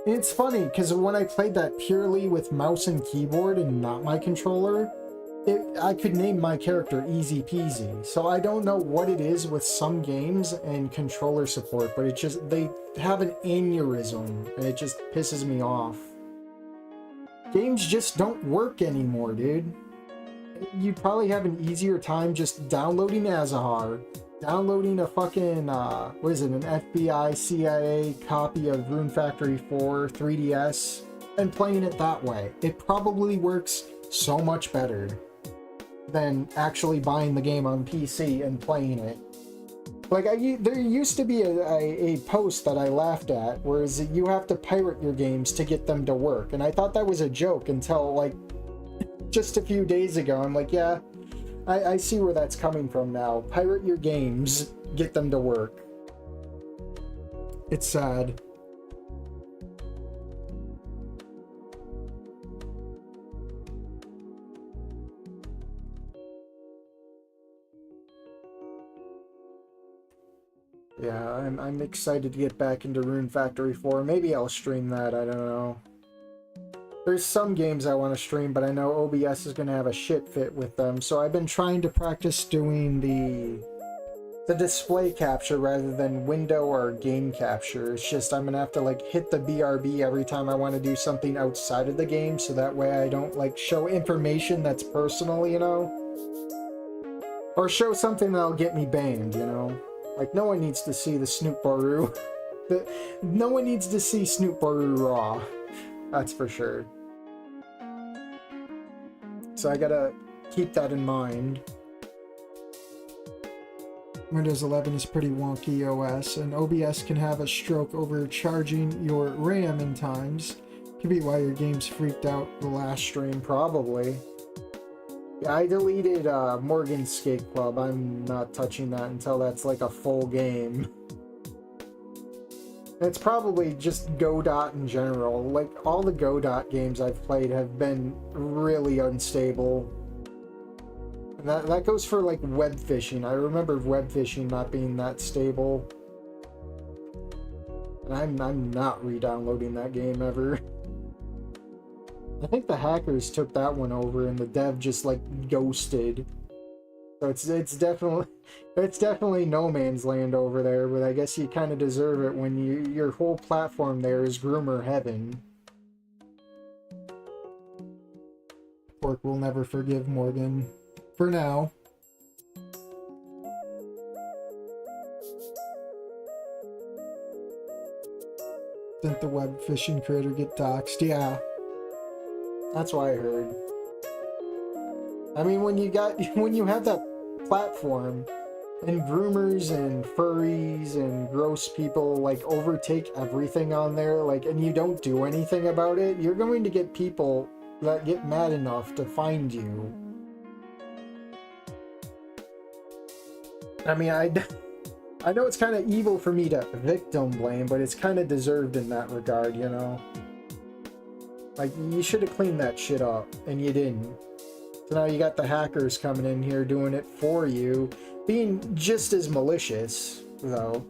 it's funny, because when I played that purely with mouse and keyboard and not my controller, I could name my character easy peasy. So I don't know what it is with some games and controller support, but they have an aneurysm, and it just pisses me off. Games just don't work anymore, dude. You'd probably have an easier time just downloading Azahar, downloading a fucking, what is it, an FBI, CIA copy of Rune Factory 4 3DS, and playing it that way. It probably works so much better than actually buying the game on PC and playing it. Like, there used to be a post that I laughed at, whereas you have to pirate your games to get them to work, and I thought that was a joke until, like, just a few days ago. I'm like, yeah, I see where that's coming from now. Pirate your games, get them to work. It's sad. Yeah, I'm excited to get back into Rune Factory 4. Maybe I'll stream that, I don't know. There's some games I want to stream, but I know OBS is going to have a shit fit with them, so I've been trying to practice doing the display capture rather than window or game capture. It's just I'm gonna have to like hit the BRB every time I want to do something outside of the game, so that way I don't like show information that's personal, you know? Or show something that'll get me banned, you know? Like, no one needs to see the Snoot Baru. No one needs to see Snoot Baru raw. That's for sure. So I gotta keep that in mind. Windows 11 is pretty wonky OS, and OBS can have a stroke overcharging your RAM in times. Could be why your game's freaked out the last stream, probably. Yeah, I deleted Morgan's Skate Club. I'm not touching that until that's like a full game. It's probably just Godot in general. Like, all the Godot games I've played have been really unstable. That goes for like web fishing. I remember web fishing not being that stable. And I'm not re-downloading that game ever. I think the hackers took that one over and the dev just like ghosted. So it's definitely no man's land over there, but I guess you kind of deserve it when your whole platform there is groomer heaven. Pork will never forgive Morgan. For now. Didn't the web fishing creator get doxxed? Yeah. That's what I heard. I mean, when you have that platform and groomers and furries and gross people like overtake everything on there, like, and you don't do anything about it, you're going to get people that get mad enough to find you. I mean, I know it's kind of evil for me to victim blame, but it's kind of deserved in that regard, you know? Like, you should have cleaned that shit up, and you didn't. So now you got the hackers coming in here doing it for you, being just as malicious, though.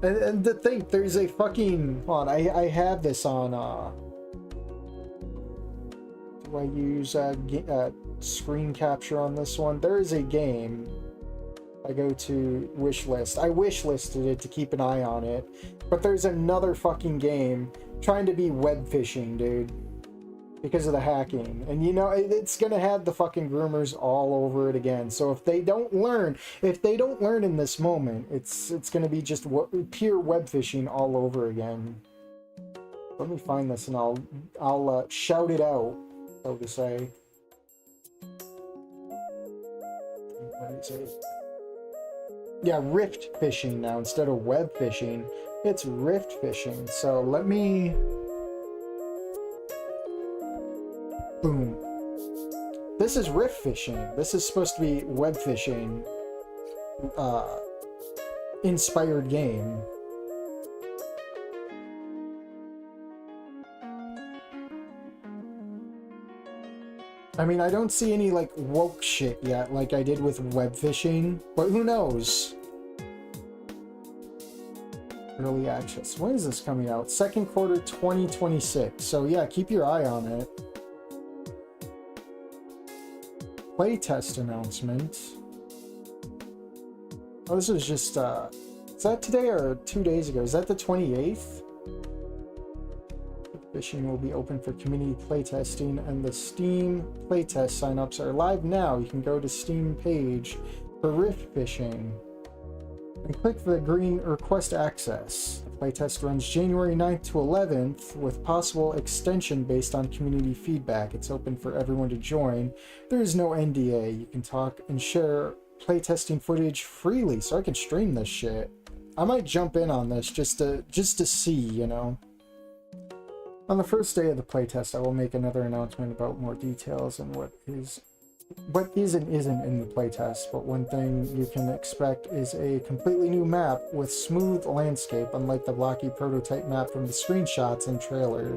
And to think, there's a fucking... Hold on, I have this on, do I use, screen capture on this one? There is a game. I go to wish list. I wish listed it to keep an eye on it, but there's another fucking game trying to be web fishing, dude, because of the hacking. And you know, it's gonna have the fucking groomers all over it again. So if they don't learn in this moment, it's gonna be just pure web fishing all over again. Let me find this and I'll shout it out, so to say. Yeah, rift fishing now instead of web fishing. It's rift fishing. So let me... Boom. This is rift fishing. This is supposed to be web fishing inspired game. I mean, I don't see any, like, woke shit yet, like I did with web fishing, but who knows? Early access. When is this coming out? Second quarter 2026. So yeah, keep your eye on it. Playtest announcement. Oh, this was just, is that today or 2 days ago? Is that the 28th? Fishing will be open for community playtesting, and the Steam playtest signups are live now. You can go to Steam page for rift fishing and click the green request access. The playtest runs January 9th to 11th with possible extension based on community feedback. It's open for everyone to join. There is no NDA. You can talk and share playtesting footage freely, so I can stream this shit. I might jump in on this just to see, you know. On the first day of the playtest, I will make another announcement about more details and what isn't in the playtest, but one thing you can expect is a completely new map with smooth landscape, unlike the blocky prototype map from the screenshots and trailer.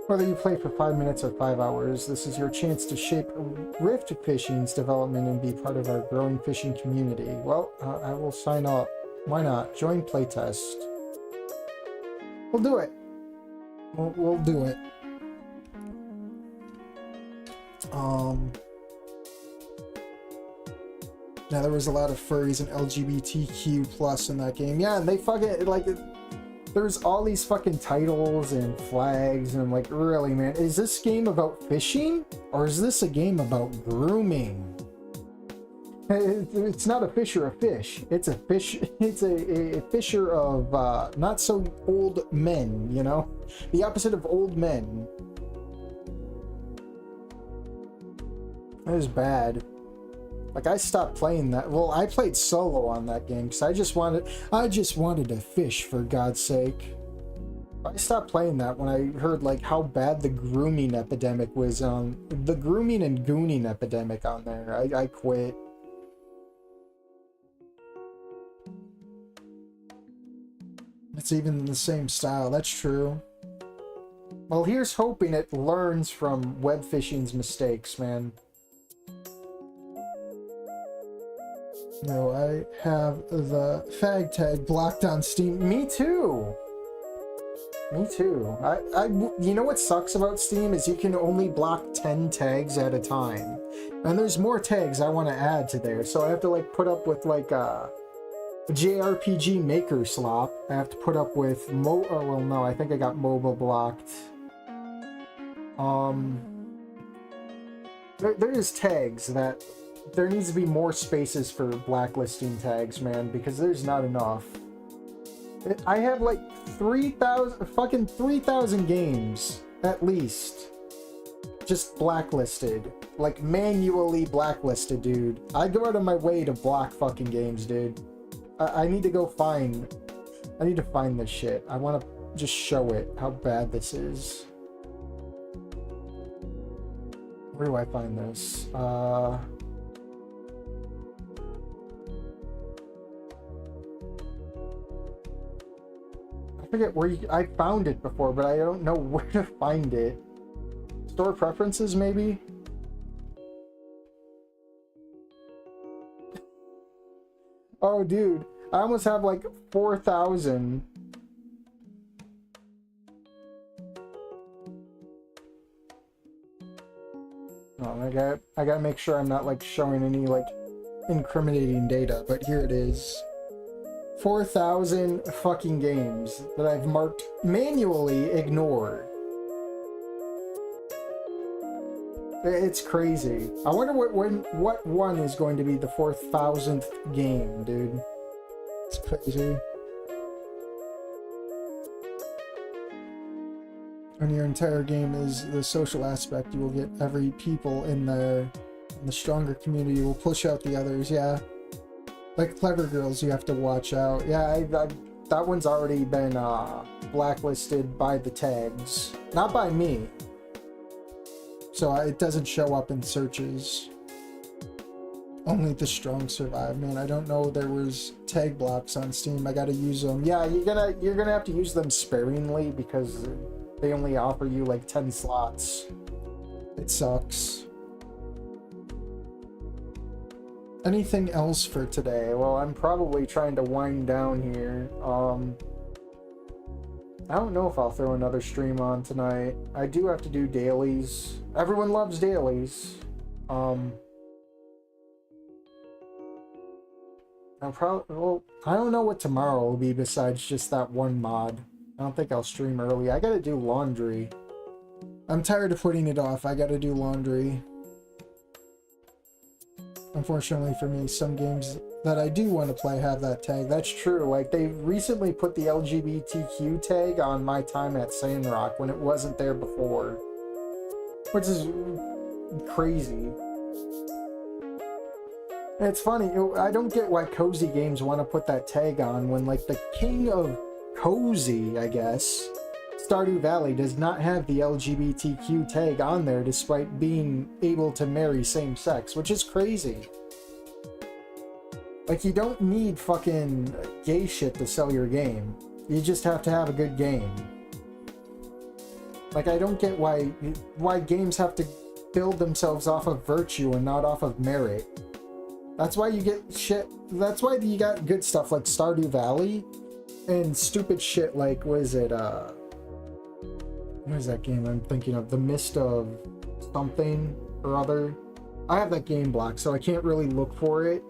Whether you play for 5 minutes or 5 hours, this is your chance to shape Rift Fishing's development and be part of our growing fishing community. Well, I will sign up. Why not? Join playtest. We'll do it. We'll do it. Yeah, there was a lot of furries and LGBTQ plus in that game. Yeah, and they fucking, like, there's all these fucking titles and flags, and like, really, man, is this game about fishing? Or is this a game about grooming? It's not a fisher of fish. It's a fish. It's a fisher of not so old men, you know? The opposite of old men. That is bad. Like, I stopped playing that. Well, I played solo on that game because I just wanted to fish, for God's sake. I stopped playing that when I heard like how bad the grooming epidemic was on the grooming and gooning epidemic on there. I quit. It's even in the same style. That's true. Well, here's hoping it learns from web phishing's mistakes, man. No, I have the fag tag blocked on Steam. Me too. Me too. You know what sucks about Steam is you can only block 10 tags at a time. And there's more tags I want to add to there. So I have to like put up with like a JRPG Maker slop. I have to put up with oh, well, no, I think I got mobile blocked. There is tags that there needs to be more spaces for blacklisting tags, man, because there's not enough. I have like 3,000 games at least just blacklisted, like manually blacklisted, dude. I go out of my way to block fucking games, dude. I need to go find. I need to find this shit. I want to just show it how bad this is. Where do I find this? I forget where I found it before, but I don't know where to find it. Store preferences, maybe? Oh, dude. I almost have like 4,000. Oh, I gotta make sure I'm not like showing any like incriminating data, but here it is. 4,000 fucking games that I've marked manually ignored. It's crazy. I wonder what one is going to be the 4,000th game, dude. It's crazy. When your entire game is the social aspect, you will get every people in the stronger community will push out the others. Yeah. Like Clever Girls, you have to watch out. Yeah, that one's already been blacklisted by the tags. Not by me. So it doesn't show up in searches. Only the strong survive. Man, I don't know there was tag blocks on Steam. I gotta use them. Yeah, you're gonna have to use them sparingly because they only offer you like 10 slots. It sucks. Anything else for today? Well, I'm probably trying to wind down here. I don't know if I'll throw another stream on tonight. I do have to do dailies. Everyone loves dailies. Well, I don't know what tomorrow will be besides just that one mod. I don't think I'll stream early. I gotta do laundry. I'm tired of putting it off. I gotta do laundry. Unfortunately for me, some games that I do want to play have that tag. That's true. Like, they recently put the LGBTQ tag on My Time at Sandrock when it wasn't there before. Which is crazy. And it's funny, I don't get why cozy games want to put that tag on when, like, the king of cozy, I guess, Stardew Valley, does not have the LGBTQ tag on there despite being able to marry same sex, which is crazy. Like, you don't need fucking gay shit to sell your game. You just have to have a good game. Like, I don't get why games have to build themselves off of virtue and not off of merit. That's why you get shit. That's why you got good stuff like Stardew Valley And stupid shit like, what is it, what is that game I'm thinking of? The Mist of something or other. I have that game blocked, so I can't really look for it.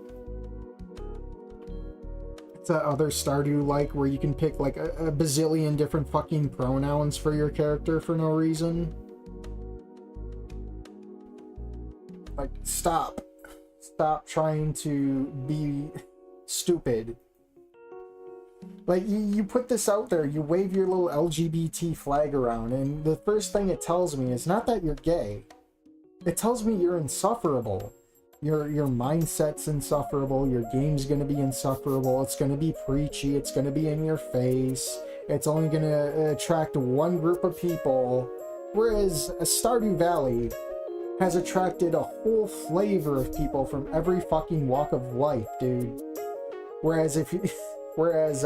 It's that other Stardew like where you can pick like a bazillion different fucking pronouns for your character for no reason. Like, stop. Stop trying to be stupid. Like, you put this out there, you wave your little LGBT flag around, and the first thing it tells me is not that you're gay. It tells me you're insufferable. Your mindset's insufferable, your game's gonna be insufferable, it's gonna be preachy, it's gonna be in your face, it's only gonna attract one group of people, whereas Stardew Valley has attracted a whole flavor of people from every fucking walk of life, dude. Whereas if you... Whereas,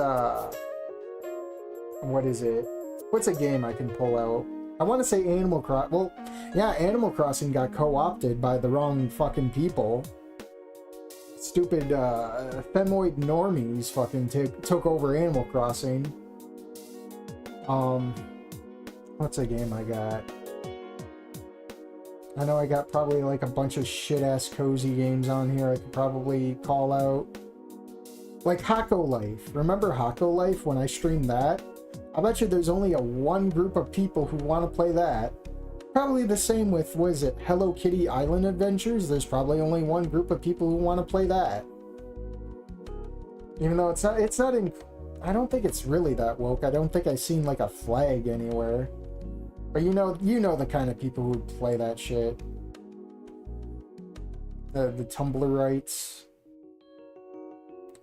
what is it? What's a game I can pull out? I want to say Animal Crossing. Well, yeah, Animal Crossing got co-opted by the wrong fucking people. Stupid, femoid normies fucking took over Animal Crossing. What's a game I got? I know I got probably like a bunch of shit-ass cozy games on here I could probably call out. Like Hako Life. Remember Hako Life when I streamed that? I bet you there's only one group of people who want to play that. Probably the same with, what is it, Hello Kitty Island Adventures? There's probably only one group of people who want to play that. Even though it's not in... I don't think it's really that woke. I don't think I've seen like a flag anywhere. But you know the kind of people who play that shit. The Tumblrites.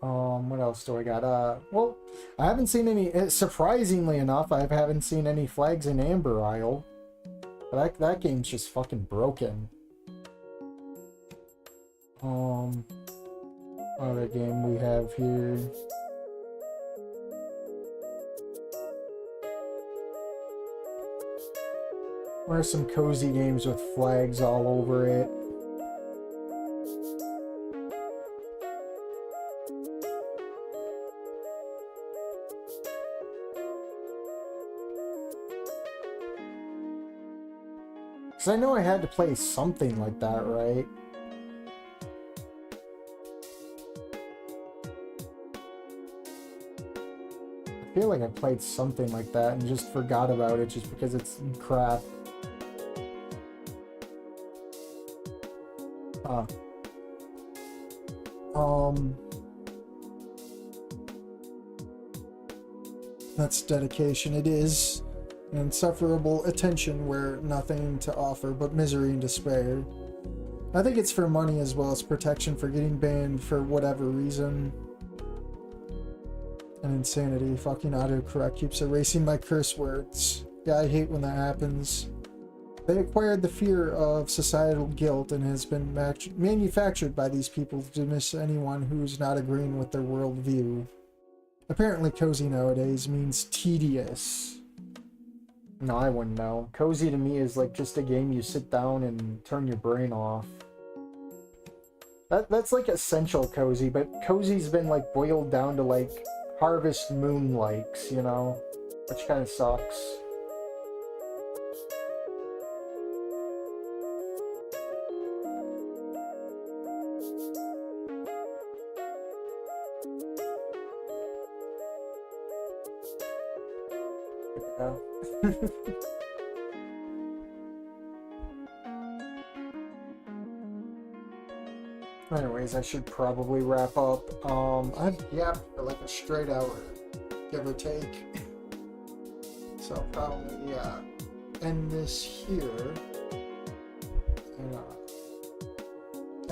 What else do I got? Well, I haven't seen any, surprisingly enough, I haven't seen any flags in Amber Isle. But that game's just fucking broken. Other game we have here. What are some cozy games with flags all over it? Because I know I had to play something like that, right? I feel like I played something like that and just forgot about it just because it's crap. That's dedication. It is. Insufferable attention where nothing to offer but misery and despair. I think it's for money as well as protection for getting banned for whatever reason. And insanity. Fucking autocorrect keeps erasing my curse words. Yeah, I hate when that happens. They acquired the fear of societal guilt and has been manufactured by these people to dismiss anyone who's not agreeing with their worldview. Apparently cozy nowadays means tedious. No, I wouldn't know. Cozy to me is like just a game you sit down and turn your brain off. That's like essential cozy, but cozy's been like boiled down to like Harvest Moon likes, you know? Which kind of sucks. Yeah. Anyways, I should probably wrap up. I've yapped for like a straight hour, give or take. So I'll probably end this here. And,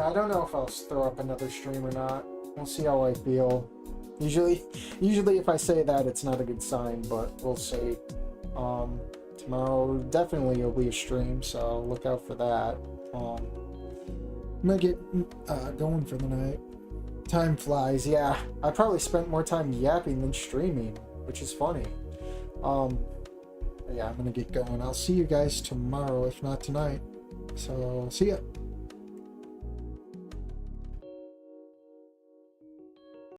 I don't know if I'll throw up another stream or not. We'll see how I feel. Usually if I say that, it's not a good sign, but we'll see. Tomorrow definitely will be a stream, so look out for that. I'm gonna get going for the night. Time flies, yeah. I probably spent more time yapping than streaming, which is funny. Yeah, I'm gonna get going. I'll see you guys tomorrow, if not tonight. So, see ya.